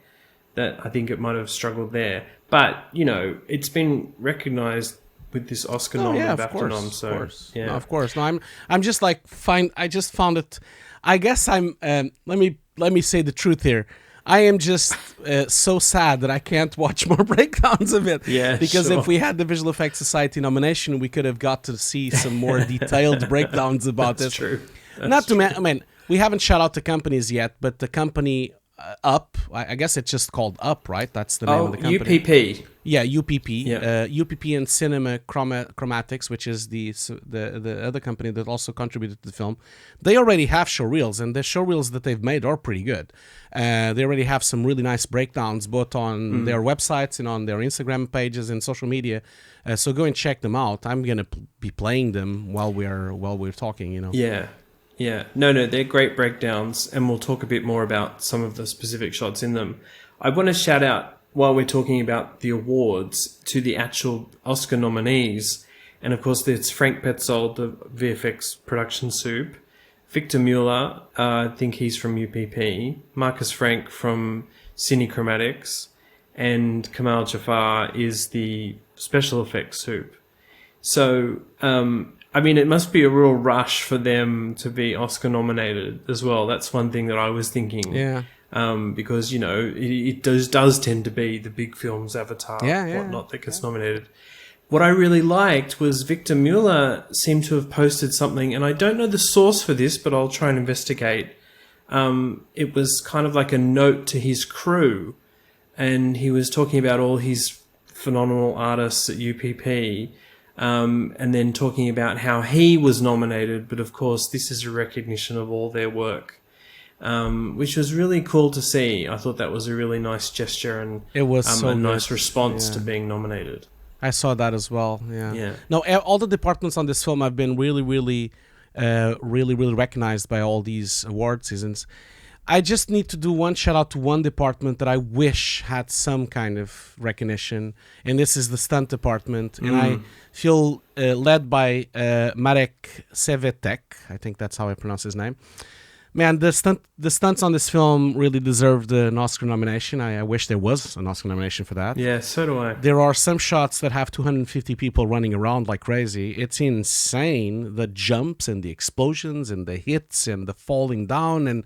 that I think it might have struggled there. But, it's been recognized with this Oscar nom and BAFTA nom. So, of course. Yeah. No, of course. No, I'm just I just found it, I guess let me say the truth here. I am just so sad that I can't watch more breakdowns of it. Yeah, because sure. if we had the Visual Effects Society nomination, we could have got to see some more detailed breakdowns about That's this. True. Not to I mean, we haven't shout out the companies yet, but the company Up, I guess it's just called Up, right? That's the name of the company. UPP. Yeah, UPP. Yeah. UPP and Cinemachromatics, which is the other company that also contributed to the film. They already have showreels, and the showreels that they've made are pretty good. They already have some really nice breakdowns, both on their websites and on their Instagram pages and social media. So go and check them out. I'm gonna be playing them while we're talking. Yeah. Yeah, no, they're great breakdowns, and we'll talk a bit more about some of the specific shots in them. I want to shout out, while we're talking about the awards, to the actual Oscar nominees. And of course, there's Frank Petzold, the VFX production soup, Victor Mueller, I think he's from UPP, Marcus Frank from Cinechromatics, and Kamal Jafar is the special effects soup. So, it must be a real rush for them to be Oscar nominated as well. That's one thing that I was thinking. Yeah. Because, it does tend to be the big films, Avatar, whatnot, that gets nominated. what I really liked was Victor Mueller seemed to have posted something, and I don't know the source for this, but I'll try and investigate. It was kind of like a note to his crew, and he was talking about all his phenomenal artists at UPP, and then talking about how he was nominated, but of course this is a recognition of all their work, which was really cool to see. I thought that was a really nice gesture and It was so a good. nice response Yeah. to being nominated. I saw that as well. Yeah. Yeah. No, all the departments on this film have been really recognized by all these award seasons. I just need to do one shout out to one department that I wish had some kind of recognition, and this is the stunt department. And I feel led by Marek Sevetek. I think that's how I pronounce his name. Man, the stunts on this film really deserved an Oscar nomination. I wish there was an Oscar nomination for that. Yeah, so do I. There are some shots that have 250 people running around like crazy. It's insane. The jumps and the explosions and the hits and the falling down. And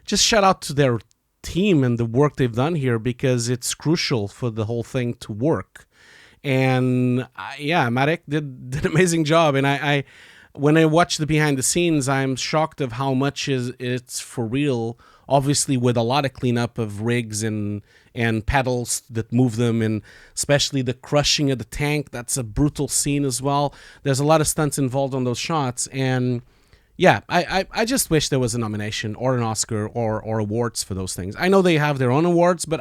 just shout out to their team and the work they've done here, because it's crucial for the whole thing to work. And Marek did an amazing job. And I when I watch the behind the scenes, I'm shocked of how much it's for real. Obviously, with a lot of cleanup of rigs and pedals that move them, and especially the crushing of the tank. That's a brutal scene as well. There's a lot of stunts involved on those shots, and yeah, I just wish there was a nomination or an Oscar or awards for those things. I know they have their own awards, but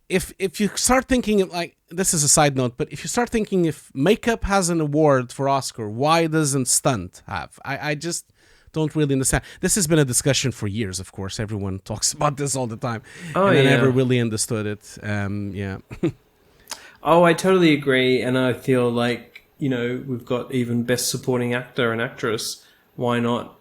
if you start thinking, like, this is a side note, but if you start thinking, if makeup has an award for Oscar, why doesn't stunt have? I just don't really understand. This has been a discussion for years, of course. Everyone talks about this all the time. Oh, and I yeah. never really understood it. Yeah. Oh, I totally agree. And I feel like, we've got even best supporting actor and actress. Why not?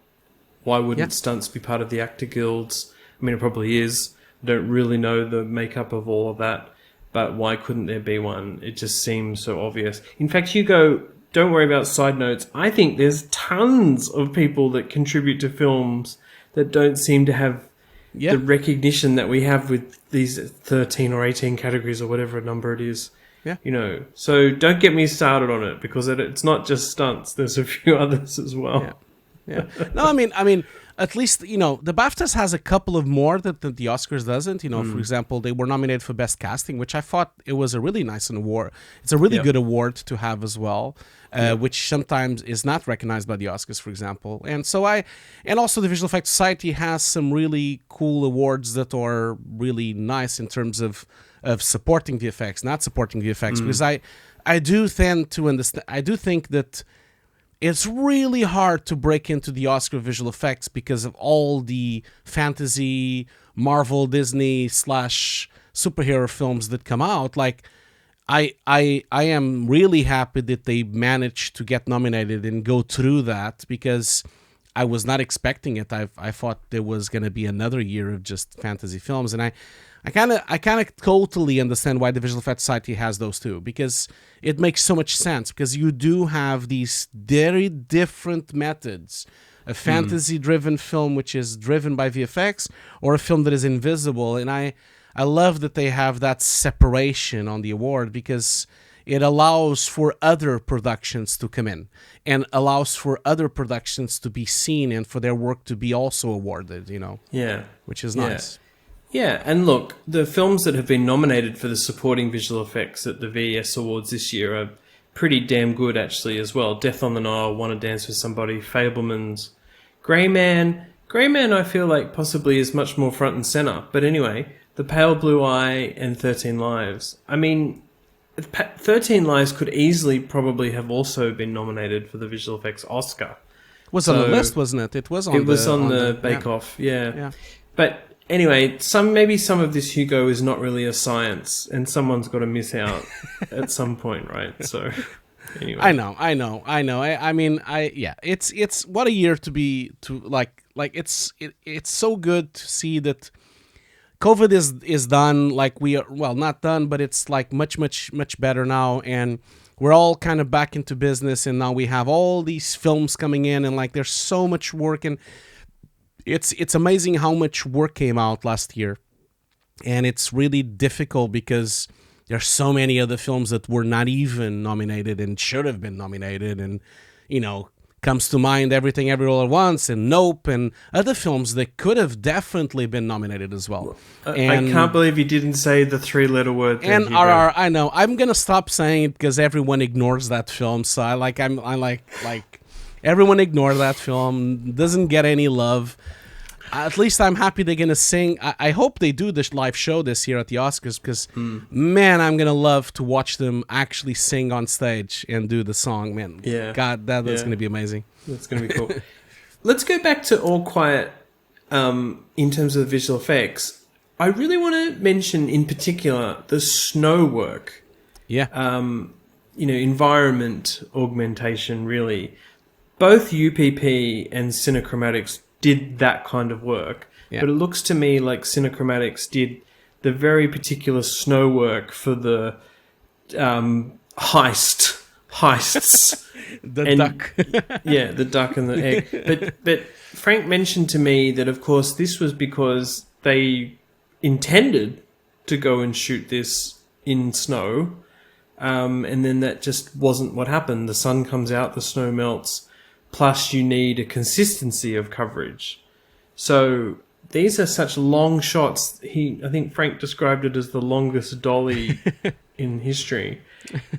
Why wouldn't stunts be part of the actor guilds? I mean, it probably is. I don't really know the makeup of all of that, but why couldn't there be one? It just seems so obvious. In fact, Hugo, don't worry about side notes. I think there's tons of people that contribute to films that don't seem to have the recognition that we have with these 13 or 18 categories or whatever number it is. Yeah. So don't get me started on it, because it's not just stunts. There's a few others as well. Yeah. No, I mean, at least, the BAFTAs has a couple of more that the Oscars doesn't. For example, they were nominated for Best Casting, which I thought it was a really nice award. It's a really good award to have as well, which sometimes is not recognized by the Oscars, for example. And also the Visual Effects Society has some really cool awards that are really nice in terms of supporting VFX, not supporting VFX, because I do tend to understand. I do think that it's really hard to break into the Oscar visual effects because of all the fantasy, Marvel, Disney / superhero films that come out. Like, I am really happy that they managed to get nominated and go through that, because I was not expecting it. I thought there was going to be another year of just fantasy films, and I kind of totally understand why the Visual Effects Society has those too, because it makes so much sense, because you do have these very different methods. A fantasy-driven film which is driven by VFX, or a film that is invisible. And I love that they have that separation on the award, because it allows for other productions to come in and allows for other productions to be seen and for their work to be also awarded, Yeah. which is nice. Yeah, and look, the films that have been nominated for the supporting visual effects at the VES Awards this year are pretty damn good, actually, as well. Death on the Nile, Wanna Dance with Somebody, Fabelmans, Grey Man. Grey Man, I feel like possibly is much more front and center. But anyway, The Pale Blue Eye and 13 Lives. I mean, 13 Lives could easily probably have also been nominated for the visual effects Oscar. It was on the list, wasn't it? It was on the Bake Off, yeah. But anyway, maybe some of this, Hugo, is not really a science, and someone's got to miss out at some point, right? So, anyway, I know. It's what a year to be it's so good to see that COVID is done. Like, we are, well, not done, but it's like much better now, and we're all kind of back into business, and now we have all these films coming in, and like there's so much work, and it's amazing how much work came out last year. And it's really difficult because There's so many other films that were not even nominated and should have been nominated, and comes to mind Everything Everywhere at Once and Nope and other films that could have definitely been nominated as well. I can't believe you didn't say the 3-letter word. And RR, I know. I'm gonna stop saying it because everyone ignores that film. So I like everyone ignore that film. Doesn't get any love. At least I'm happy they're gonna sing. I hope they do this live show this year at the Oscars because, man, I'm gonna love to watch them actually sing on stage and do the song. Man, God, that's gonna be amazing. That's gonna be cool. Let's go back to All Quiet. In terms of the visual effects, I really want to mention in particular the snow work. Yeah. Environment augmentation. Really, both UPP and Cinechromatics did that kind of work, but it looks to me like Cinechromatics did the very particular snow work for the heists. Duck. Yeah, the duck and the egg. But Frank mentioned to me that, of course, this was because they intended to go and shoot this in snow, and then that just wasn't what happened. The sun comes out, the snow melts. Plus, you need a consistency of coverage. So these are such long shots. I think Frank described it as the longest dolly in history.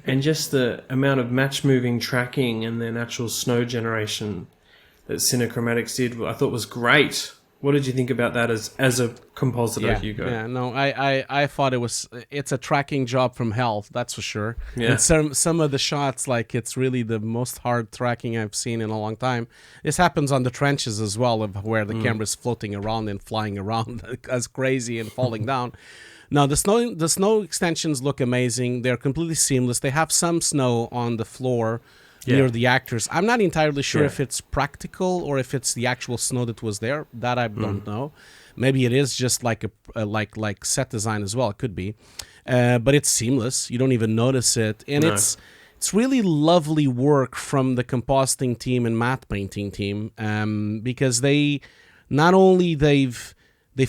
And just the amount of match-moving tracking and then actual snow generation that Cinechromatics did, I thought was great. What did you think about that as a compositor, Hugo? Yeah, no, I thought it's a tracking job from hell, that's for sure. Yeah. And some of the shots, like, it's really the most hard tracking I've seen in a long time. This happens on the trenches as well, of where the camera's floating around and flying around as crazy and falling down. Now, the snow extensions look amazing. They're completely seamless. They have some snow on the floor near the actors. I'm not entirely sure if it's practical or if it's the actual snow that was there. That I don't know. Maybe it is just like like set design as well. It could be, but it's seamless. You don't even notice it, and it's really lovely work from the compositing team and matte painting team, because they not only they've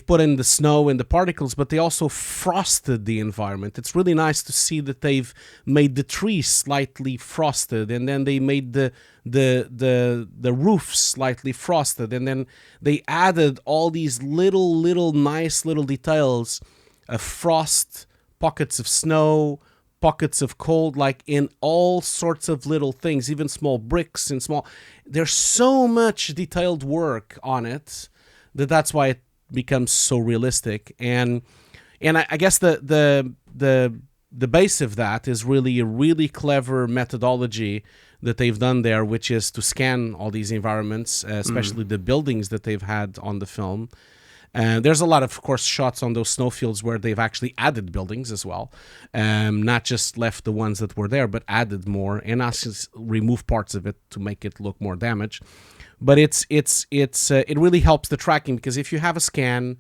put in the snow and the particles, but they also frosted the environment. It's really nice to see that they've made the trees slightly frosted, and then they made the roof slightly frosted, and then they added all these little nice little details of frost, pockets of snow, pockets of cold, like in all sorts of little things, even small bricks and small. There's so much detailed work on it that's why it becomes so realistic, and I guess the base of that is really a really clever methodology that they've done there, which is to scan all these environments, especially the buildings that they've had on the film. There's a lot of course, shots on those snowfields where they've actually added buildings as well, not just left the ones that were there, but added more and actually remove parts of it to make it look more damaged. But it really helps the tracking, because if you have a scan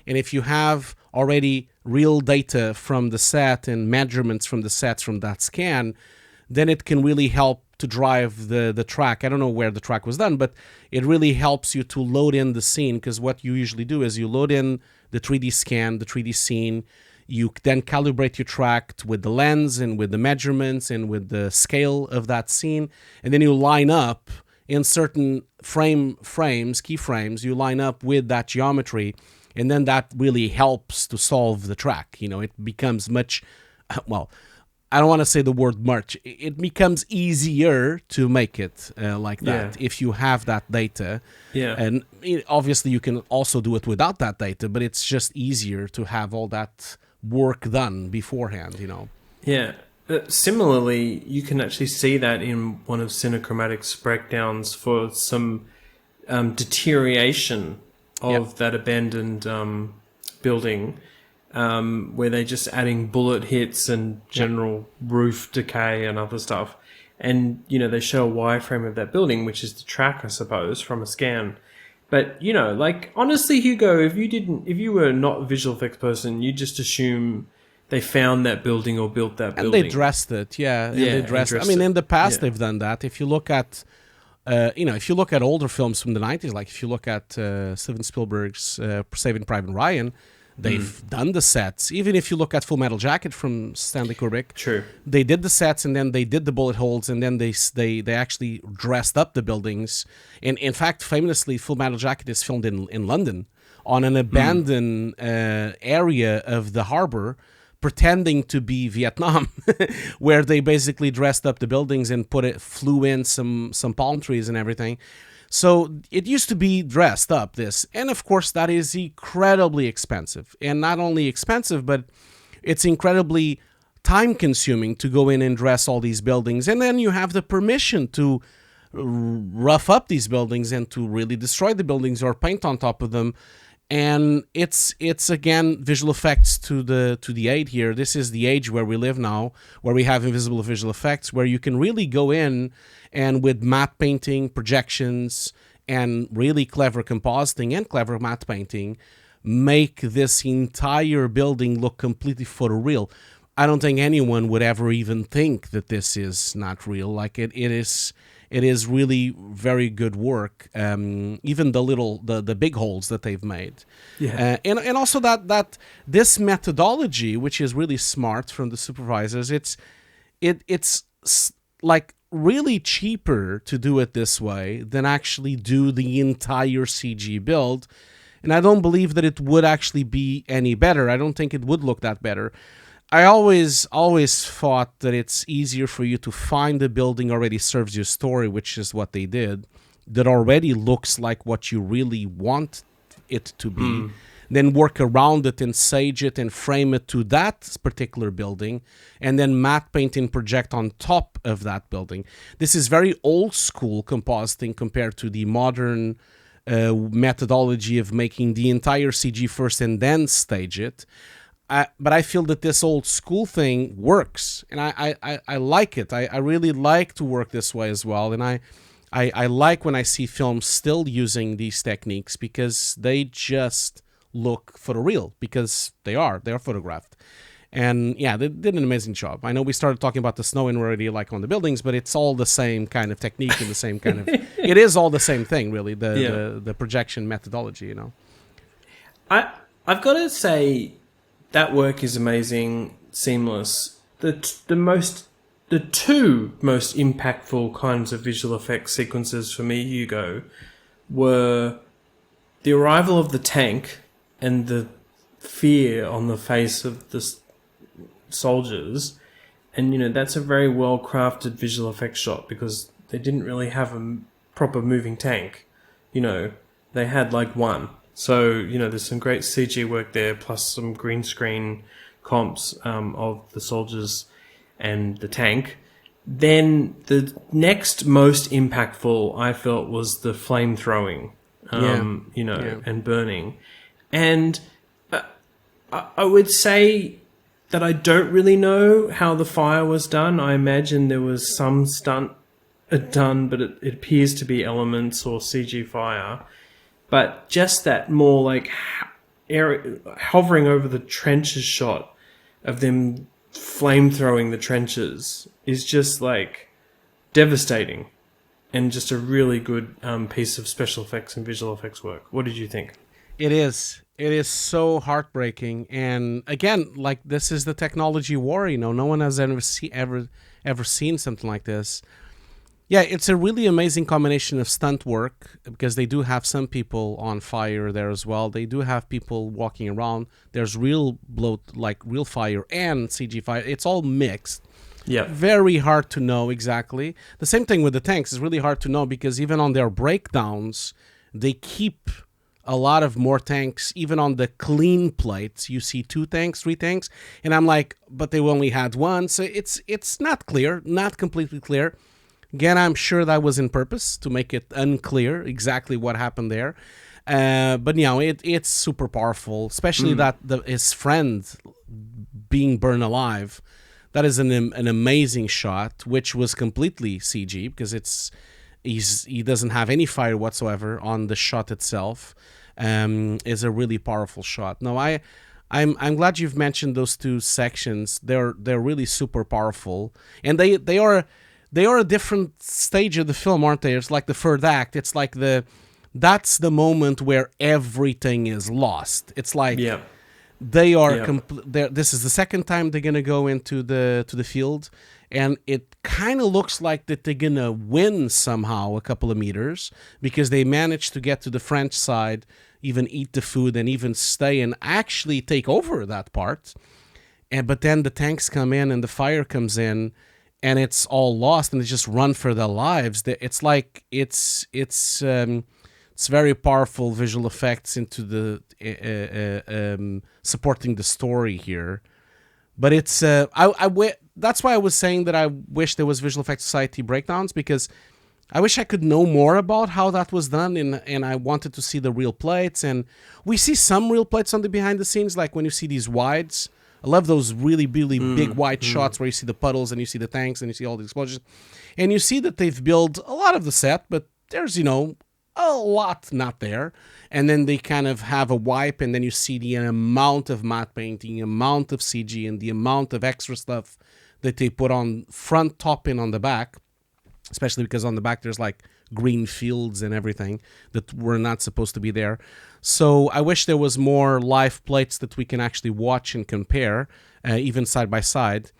and if you have already real data from the set and measurements from the sets from that scan, then it can really help to drive the track. I don't know where the track was done, but it really helps you to load in the scene, because what you usually do is you load in the 3D scan, the 3D scene, you then calibrate your track with the lens and with the measurements and with the scale of that scene, and then you line up in certain keyframes, you line up with that geometry, and then that really helps to solve the track. It becomes much, well, I don't want to say the word much. It becomes easier to make it like that if you have that data. Yeah. And obviously you can also do it without that data, but it's just easier to have all that work done beforehand, Yeah. Similarly, you can actually see that in one of Cinechromatics' breakdowns for some deterioration of that abandoned building, where they're just adding bullet hits and general roof decay and other stuff. And, they show a wireframe of that building, which is the track, I suppose, from a scan. But, honestly, Hugo, if you were not a visual effects person, you'd just assume they found that building or built that building. And they dressed it, they dressed it. I mean, in the past, they've done that. If you look at, older films from the 90s, like if you look at Steven Spielberg's Saving Private Ryan, They've done the sets. Even if you look at Full Metal Jacket from Stanley Kubrick, True. they did the sets, and then they did the bullet holes, and then they actually dressed up the buildings. And in fact, famously, Full Metal Jacket is filmed in London on an abandoned area of the harbor, pretending to be Vietnam, where they basically dressed up the buildings and flew in some palm trees and everything. So it used to be dressed up, this. And of course, that is incredibly expensive. And not only expensive, but it's incredibly time-consuming to go in and dress all these buildings. And then you have the permission to rough up these buildings and to really destroy the buildings or paint on top of them. And it's again visual effects to the aid here. This is the age where we live now, where we have invisible visual effects, where you can really go in and with matte painting, projections, and really clever compositing and clever matte painting, make this entire building look completely photoreal. I don't think anyone would ever even think that this is not real. Like it is really very good work. Even the big holes that they've made, and also that this methodology, which is really smart from the supervisors, it's like really cheaper to do it this way than actually do the entire CG build. And I don't believe that it would actually be any better. I don't think it would look that better. I always thought that it's easier for you to find a building already serves your story, which is what they did, that already looks like what you really want it to be, then work around it and sage it and frame it to that particular building, and then matte paint and project on top of that building. This is very old school compositing compared to the modern methodology of making the entire CG first and then stage it. But I feel that this old school thing works, and I like it. I really like to work this way as well, and I like when I see films still using these techniques, because they just look photoreal, because they are photographed. And yeah, they did an amazing job. I know we started talking about the snow and already like on the buildings, but it's all the same kind of technique and the same kind of it is all the same thing, really, the projection methodology, you know. I've got to say that work is amazing, seamless. The two most impactful kinds of visual effects sequences for me, Hugo, were the arrival of the tank and the fear on the face of the soldiers. And, you know, that's a very well-crafted visual effects shot, because they didn't really have a proper moving tank. You know, they had like one. So, you know, there's some great CG work there, plus some green screen comps of the soldiers and the tank. Then the next most impactful, I felt, was the flame throwing, and burning. And I would say that I don't really know how the fire was done. I imagine there was some stunt done, but it appears to be elements or CG fire. But just that more like hovering over the trenches shot of them flame throwing the trenches is just like devastating, and just a really good piece of special effects and visual effects work. What did you think? It is so heartbreaking, and again, like, this is the technology war. You know, no one has ever seen something like this. Yeah, it's a really amazing combination of stunt work, because they do have some people on fire there as well. They do have people walking around. There's real real fire and CG fire. It's all mixed. Yeah. Very hard to know exactly. The same thing with the tanks. It's really hard to know, because even on their breakdowns, they keep a lot of more tanks. Even on the clean plates, you see 2 tanks, 3 tanks. And I'm like, but they only had 1. So it's not clear, not completely clear. Again, I'm sure that was in purpose, to make it unclear exactly what happened there. But, you know, it's super powerful, especially that his friend being burned alive. That is an amazing shot, which was completely CG, because he doesn't have any fire whatsoever on the shot itself. Is a really powerful shot. No, I'm glad you've mentioned those 2 sections. They're really super powerful, and they are a different stage of the film, aren't they? It's like the third act. It's like that's the moment where everything is lost. It's like They are Yep. this is the second time they're gonna go into the field, and it kind of looks like that they're gonna win somehow a couple of meters because they managed to get to the French side, even eat the food, and even stay and actually take over that part. But then the tanks come in and the fire comes in, and it's all lost, and they just run for their lives. It's like it's very powerful visual effects into the supporting the story here. But it's that's why I was saying that I wish there was Visual Effects Society breakdowns, because I wish I could know more about how that was done, and I wanted to see the real plates. And we see some real plates on the behind the scenes, like when you see these wides. I love those really, really big wide shots where you see the puddles and you see the tanks and you see all the explosions. And you see that they've built a lot of the set, but there's, a lot not there. And then they kind of have a wipe, and then you see the amount of matte painting, the amount of CG, and the amount of extra stuff that they put on front, top, and on the back. Especially because on the back there's like green fields and everything that were not supposed to be there. So I wish there was more live plates that we can actually watch and compare, even side by side.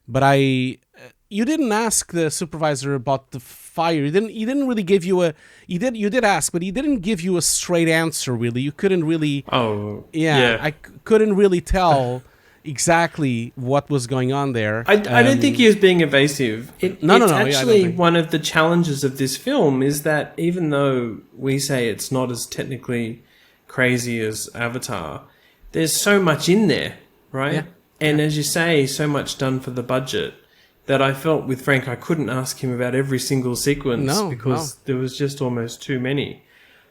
But you didn't ask the supervisor about the fire. He didn't really give you you did ask, but he didn't give you a straight answer. Really, you couldn't really. Oh, yeah. I couldn't really tell exactly what was going on there. I don't think he was being evasive. It's actually yeah, one of the challenges of this film is that even though we say it's not as technically crazy as Avatar, there's so much in there, right? Yeah. And as you say, so much done for the budget that I felt with Frank I couldn't ask him about every single sequence because there was just almost too many.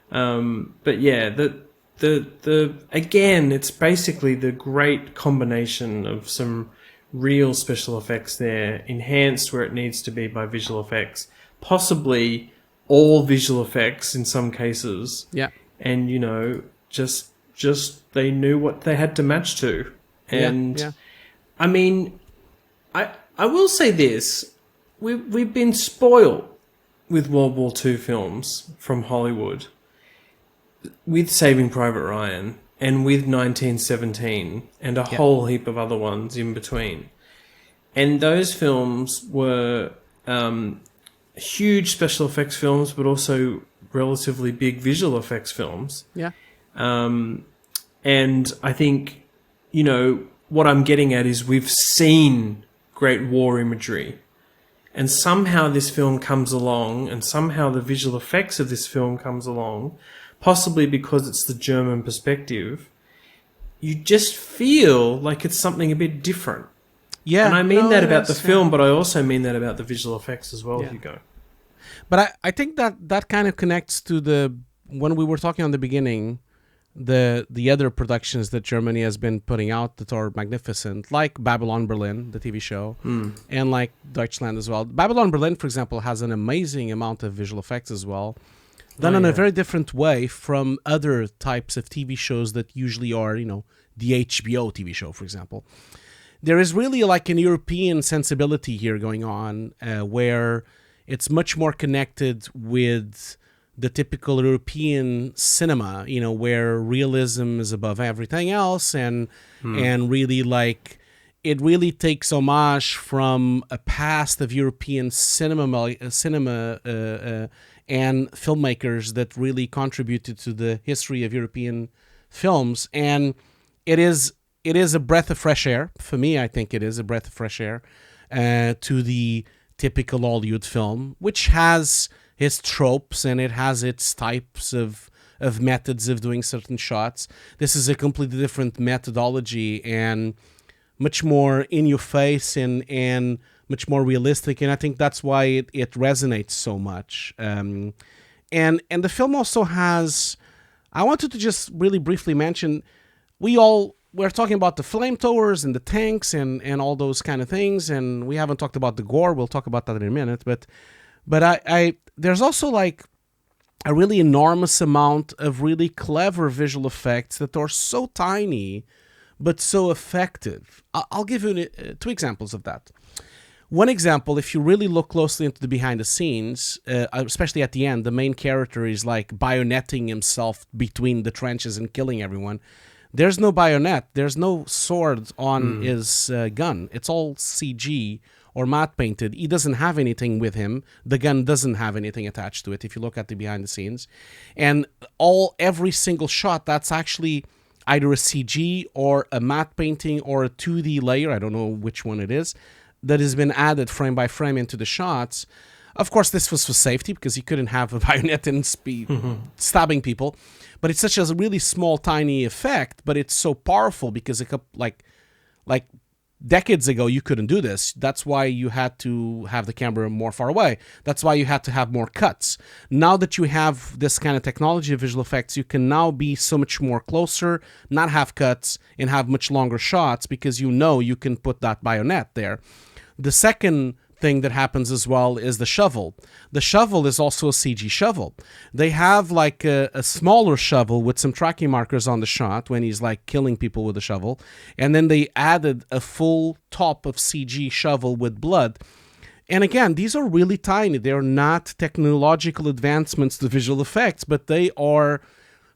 But yeah, the again, it's basically the great combination of some real special effects there, enhanced where it needs to be by visual effects, possibly all visual effects in some cases. Yeah. And just they knew what they had to match to. And yeah. I mean, I will say this: we've been spoiled with World War II films from Hollywood, with Saving Private Ryan and with 1917 and a whole heap of other ones in between. And those films were huge special effects films, but also relatively big visual effects films. Yeah. And I think, what I'm getting at is we've seen great war imagery. And somehow this film comes along, and somehow the visual effects of this film comes along, possibly because it's the German perspective. You just feel like it's something a bit different. Yeah. And I mean that about the film, but I also mean that about the visual effects as well, Hugo. But I think that kind of connects to when we were talking on the beginning, the other productions that Germany has been putting out that are magnificent, like Babylon Berlin, the TV show, and like Deutschland as well. Babylon Berlin, for example, has an amazing amount of visual effects as well, done in a very different way from other types of TV shows that usually are, the HBO TV show, for example. There is really like an European sensibility here going on, where it's much more connected with the typical European cinema, where realism is above everything else, and really like it really takes homage from a past of European cinema and filmmakers that really contributed to the history of European films. And it is a breath of fresh air for me. I think it is a breath of fresh air to the typical Hollywood film, which has its tropes and it has its types of methods of doing certain shots. This is a completely different methodology and much more in your face and much more realistic. And I think that's why it resonates so much. And the film also has, I wanted to just really briefly mention, we're talking about the flamethrowers and the tanks and all those kind of things, and we haven't talked about the gore. We'll talk about that in a minute. But I there's also like a really enormous amount of really clever visual effects that are so tiny but so effective. I'll give you two examples of that. One example, if you really look closely into the behind the scenes, especially at the end, the main character is like bayoneting himself between the trenches and killing everyone. There's no bayonet. There's no sword on his gun. It's all CG or matte painted. He doesn't have anything with him. The gun doesn't have anything attached to it if you look at the behind the scenes. And every single shot, that's actually either a CG or a matte painting or a 2D layer, I don't know which one it is, that has been added frame by frame into the shots. Of course, this was for safety because you couldn't have a bayonet and stabbing people. But it's such a really small, tiny effect, but it's so powerful because like decades ago, you couldn't do this. That's why you had to have the camera more far away. That's why you had to have more cuts. Now that you have this kind of technology of visual effects, you can now be so much more closer, not have cuts, and have much longer shots because you can put that bayonet there. The second thing that happens as well is the shovel. The shovel is also a CG shovel. They have like a smaller shovel with some tracking markers on the shot when he's like killing people with the shovel. And then they added a full top of CG shovel with blood. And again, these are really tiny. They're not technological advancements to visual effects, but they are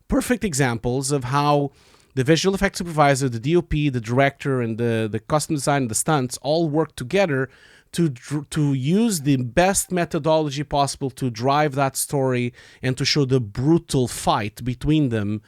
perfect examples of how the visual effects supervisor, the DOP, the director, and the costume design and the stunts all work together to use the best methodology possible to drive that story and to show the brutal fight between them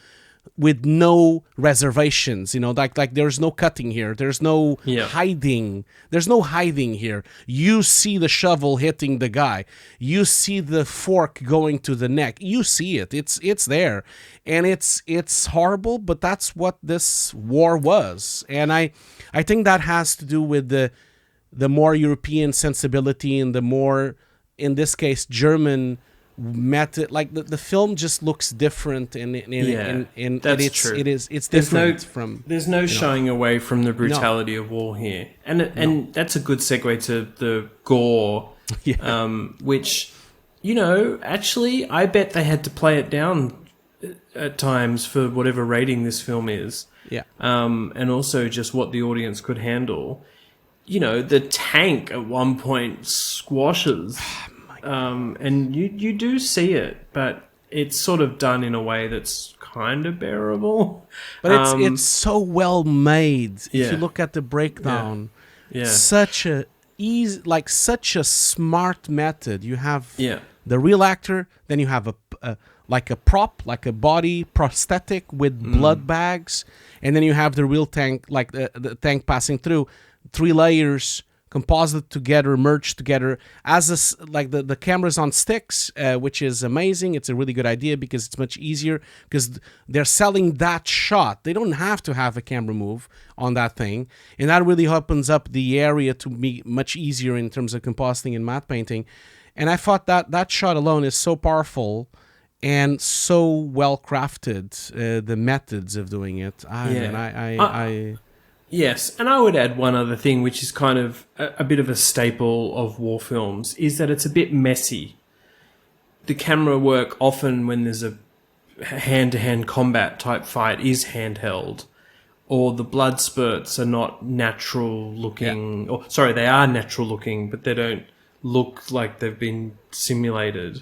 with no reservations. Like there's no cutting here. There's no hiding. There's no hiding here. You see the shovel hitting the guy. You see the fork going to the neck. You see it. It's there. And it's horrible, but that's what this war was. And I think that has to do with the more European sensibility and the more, in this case, German method. Like the film just looks different, and that's true. It's different There's no shying away from the brutality of war here, and that's a good segue to the gore, which actually I bet they had to play it down at times for whatever rating this film is. And also just what the audience could handle. The tank at one point squashes, and you do see it, but it's sort of done in a way that's kind of bearable. But it's so well made. If you look at the breakdown, such a easy, like such a smart method. You have the real actor, then you have a prop, like a body prosthetic with blood bags, and then you have the real tank, like the tank passing through. 3 layers, composite together, merged together. Like the camera's on sticks, which is amazing. It's a really good idea because it's much easier because they're selling that shot. They don't have to have a camera move on that thing, and that really opens up the area to be much easier in terms of compositing and matte painting. And I thought that shot alone is so powerful and so well crafted. The methods of doing it. Yes, and I would add one other thing, which is kind of a bit of a staple of war films, is that it's a bit messy. The camera work often when there's a hand-to-hand combat type fight is handheld, or the blood spurts are not natural looking. Or sorry, they are natural looking, but they don't look like they've been simulated.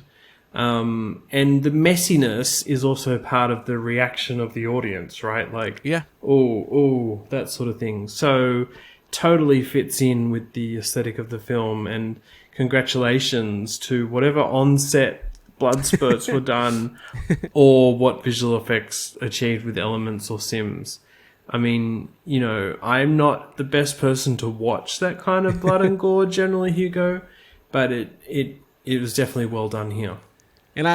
And the messiness is also part of the reaction of the audience, right? Like, oh, that sort of thing. So totally fits in with the aesthetic of the film, and congratulations to whatever on-set blood spurts were done or what visual effects achieved with elements or sims. I mean, I'm not the best person to watch that kind of blood and gore generally, Hugo, but it was definitely well done here. And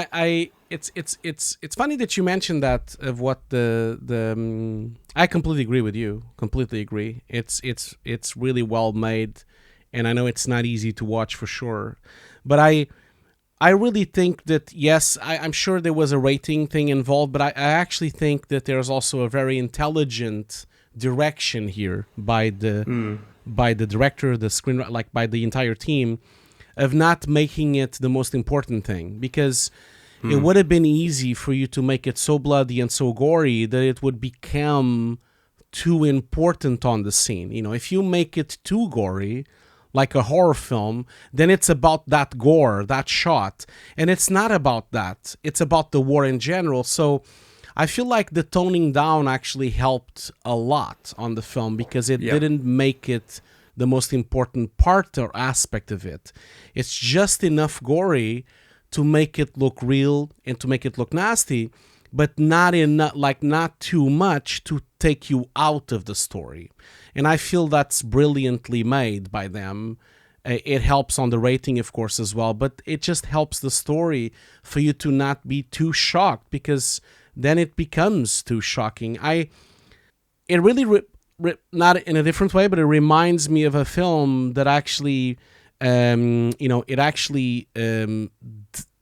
it's funny that you mentioned that of what I completely agree with you. Completely agree. It's really well made, and I know it's not easy to watch for sure. But I really think that yes, I'm sure there was a rating thing involved, but I actually think that there's also a very intelligent direction here by the director, the screenwriter, like by the entire team, of not making it the most important thing, because it would have been easy for you to make it so bloody and so gory that it would become too important on the scene. If you make it too gory, like a horror film, then it's about that gore, that shot, and it's not about that. It's about the war in general. So I feel like the toning down actually helped a lot on the film because it didn't make it the most important part or aspect of it. It's just enough gory to make it look real and to make it look nasty, but not too much to take you out of the story. And I feel that's brilliantly made by them. It helps on the rating, of course, as well, but it just helps the story for you to not be too shocked, because then it becomes too shocking. It really, not in a different way, but it reminds me of a film that actually,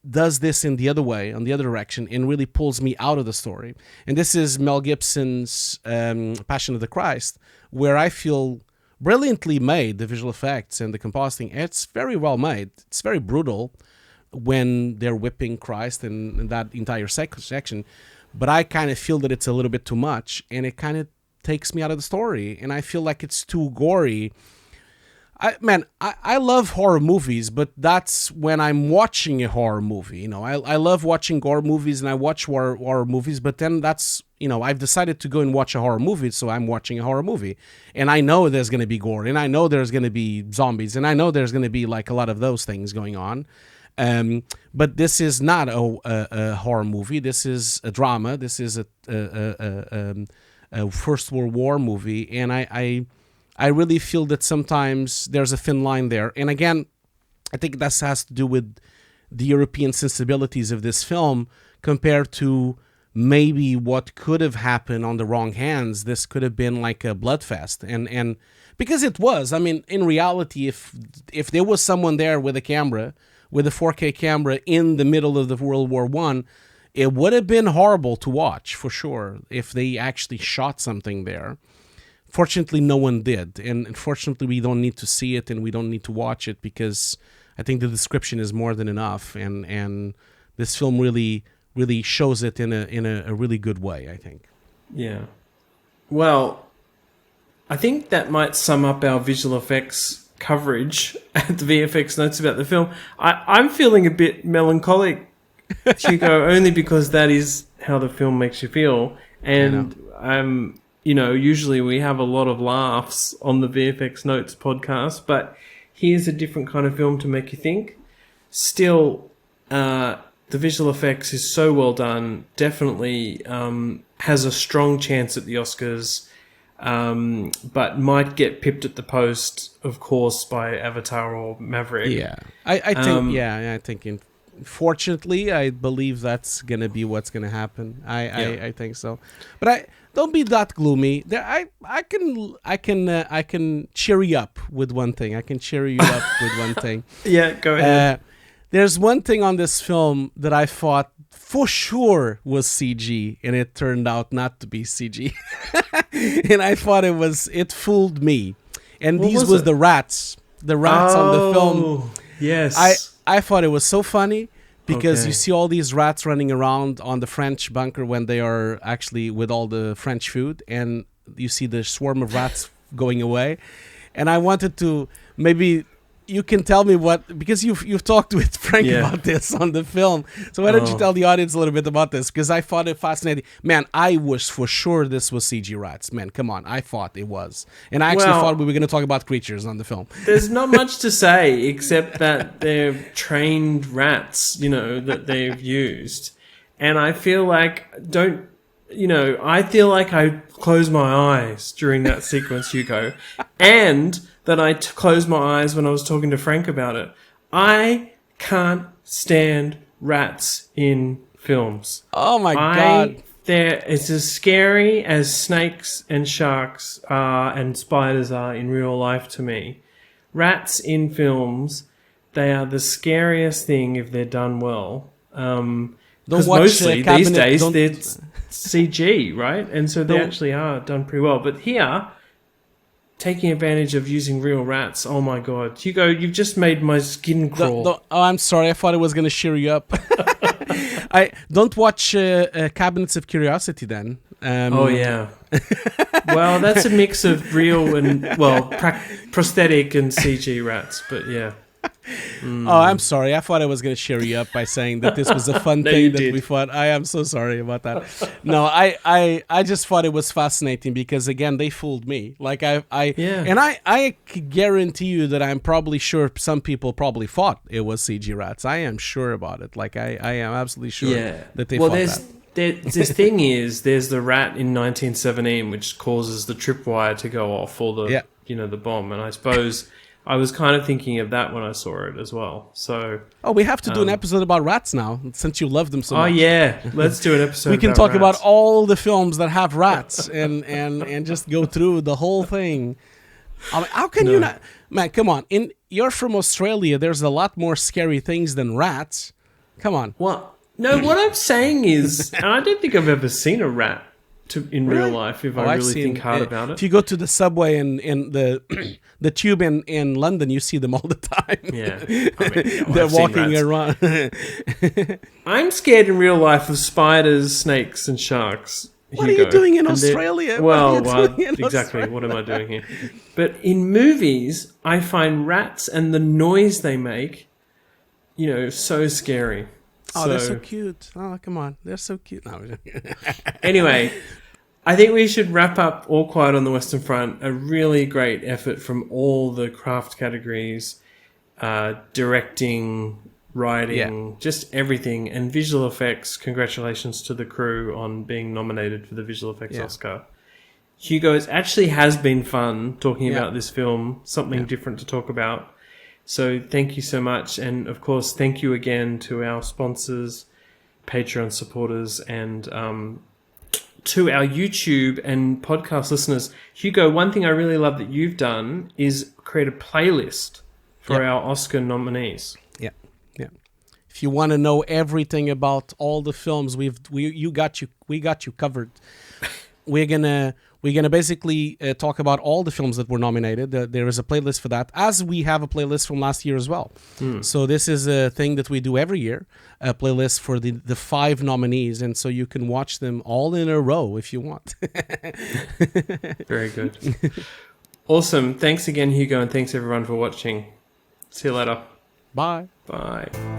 does this in the other way, on the other direction, and really pulls me out of the story. And this is Mel Gibson's Passion of the Christ, where I feel brilliantly made, the visual effects and the compositing. It's very well made. It's very brutal when they're whipping Christ and that entire section. But I kind of feel that it's a little bit too much, and it kind of takes me out of the story, and I feel like it's too gory. I love horror movies, but that's when I'm watching a horror movie. I love watching gore movies, and I watch horror movies, but then that's, I've decided to go and watch a horror movie, so I'm watching a horror movie. And I know there's going to be gore, and I know there's going to be zombies, and I know there's going to be like a lot of those things going on. But this is not a horror movie. This is a drama. This is a First World War movie, and I really feel that sometimes there's a thin line there. And again, I think that has to do with the European sensibilities of this film compared to maybe what could have happened on the wrong hands. This could have been like a bloodfest. And because it was, in reality, if there was someone there with a camera, with a 4K camera in the middle of the World War I, it would have been horrible to watch, for sure, if they actually shot something there. Fortunately, no one did, and unfortunately, we don't need to see it and we don't need to watch it, because I think the description is more than enough, and this film really shows it in a really good way, I think. Yeah. Well, I think that might sum up our visual effects coverage at the VFX Notes about the film. I'm feeling a bit melancholic, Hugo, only because that is how the film makes you feel, and usually we have a lot of laughs on the VFX Notes podcast, but here's a different kind of film to make you think. Still, the visual effects is so well done, definitely has a strong chance at the Oscars, but might get pipped at the post, of course, by Avatar or Maverick. Yeah, I think, fortunately, I believe that's going to be what's going to happen. I think so. But don't be that gloomy. I can cheer you up with one thing. Yeah, go ahead. There's one thing on this film that I thought for sure was CG, and it turned out not to be CG. And I thought it fooled me. And these was the rats. The rats on the film. Yes. I thought it was so funny. Because you see all these rats running around on the French bunker when they are actually with all the French food, and you see the swarm of rats going away. And I wanted to, maybe you can tell me what, because you've talked with Frank about this on the film. So why don't you tell the audience a little bit about this? Because I thought it fascinating. Man, I was for sure this was CG rats. Man, come on. I thought it was. And I actually thought we were going to talk about creatures on the film. There's not much to say except that they're trained rats, that they've used. And I feel like I feel like I closed my eyes during that sequence, Hugo. And that I closed my eyes when I was talking to Frank about it. I can't stand rats in films. Oh my God. It's as scary as snakes and sharks are and spiders are in real life to me. Rats in films, they are the scariest thing if they're done well. Because mostly these days they're CG, right? And so they actually are done pretty well. But here, taking advantage of using real rats, oh my God. Hugo, you've just made my skin crawl. I'm sorry. I thought it was going to cheer you up. I don't watch Cabinets of Curiosity then. Oh, yeah. Well, that's a mix of real and, prosthetic and CG rats, but yeah. Oh, I'm sorry. I thought I was going to cheer you up by saying that this was a fun No, thing you that did. we thought. I am so sorry about that. No, I just thought it was fascinating because again, they fooled me. Like I could guarantee you that I'm probably sure some people probably thought it was CG rats. I am sure about it. Like I am absolutely sure that they thought that. This thing is, there's the rat in 1917 which causes the tripwire to go off, or the the bomb, and I suppose I was kind of thinking of that when I saw it as well. So we have to do an episode about rats now, since you love them so much. Oh yeah, let's do an episode. We can about talk rats. about all the films that have rats and just go through the whole thing. I mean, how can you not? Man, come on. You're from Australia. There's a lot more scary things than rats. Come on. Well, no, what I'm saying is, and I don't think I've ever seen a rat in real life, if I really think hard about it. If you go to the subway and the the tube in London, you see them all the time. Yeah. I mean, they're walking around. I'm scared in real life of spiders, snakes, and sharks. What are you doing in Australia? Exactly. What am I doing here? But in movies, I find rats and the noise they make, so scary. Oh, they're so cute. Oh, come on. They're so cute. No. Anyway, I think we should wrap up All Quiet on the Western Front. A really great effort from all the craft categories, directing, writing, just everything. And visual effects, congratulations to the crew on being nominated for the visual effects Oscar. Hugo, it actually has been fun talking about this film, something different to talk about. So thank you so much. And of course, thank you again to our sponsors, Patreon supporters, and to our YouTube and podcast listeners. Hugo, one thing I really love that you've done is create a playlist for our Oscar nominees. Yeah. If you want to know everything about all the films, we got you covered. We're gonna basically talk about all the films that were nominated. There is a playlist for that, as we have a playlist from last year as well. So this is a thing that we do every year, a playlist for the 5 nominees, and so you can watch them all in a row if you want. Very good. Awesome. Thanks again, Hugo, and thanks everyone for watching. See you later. Bye. Bye.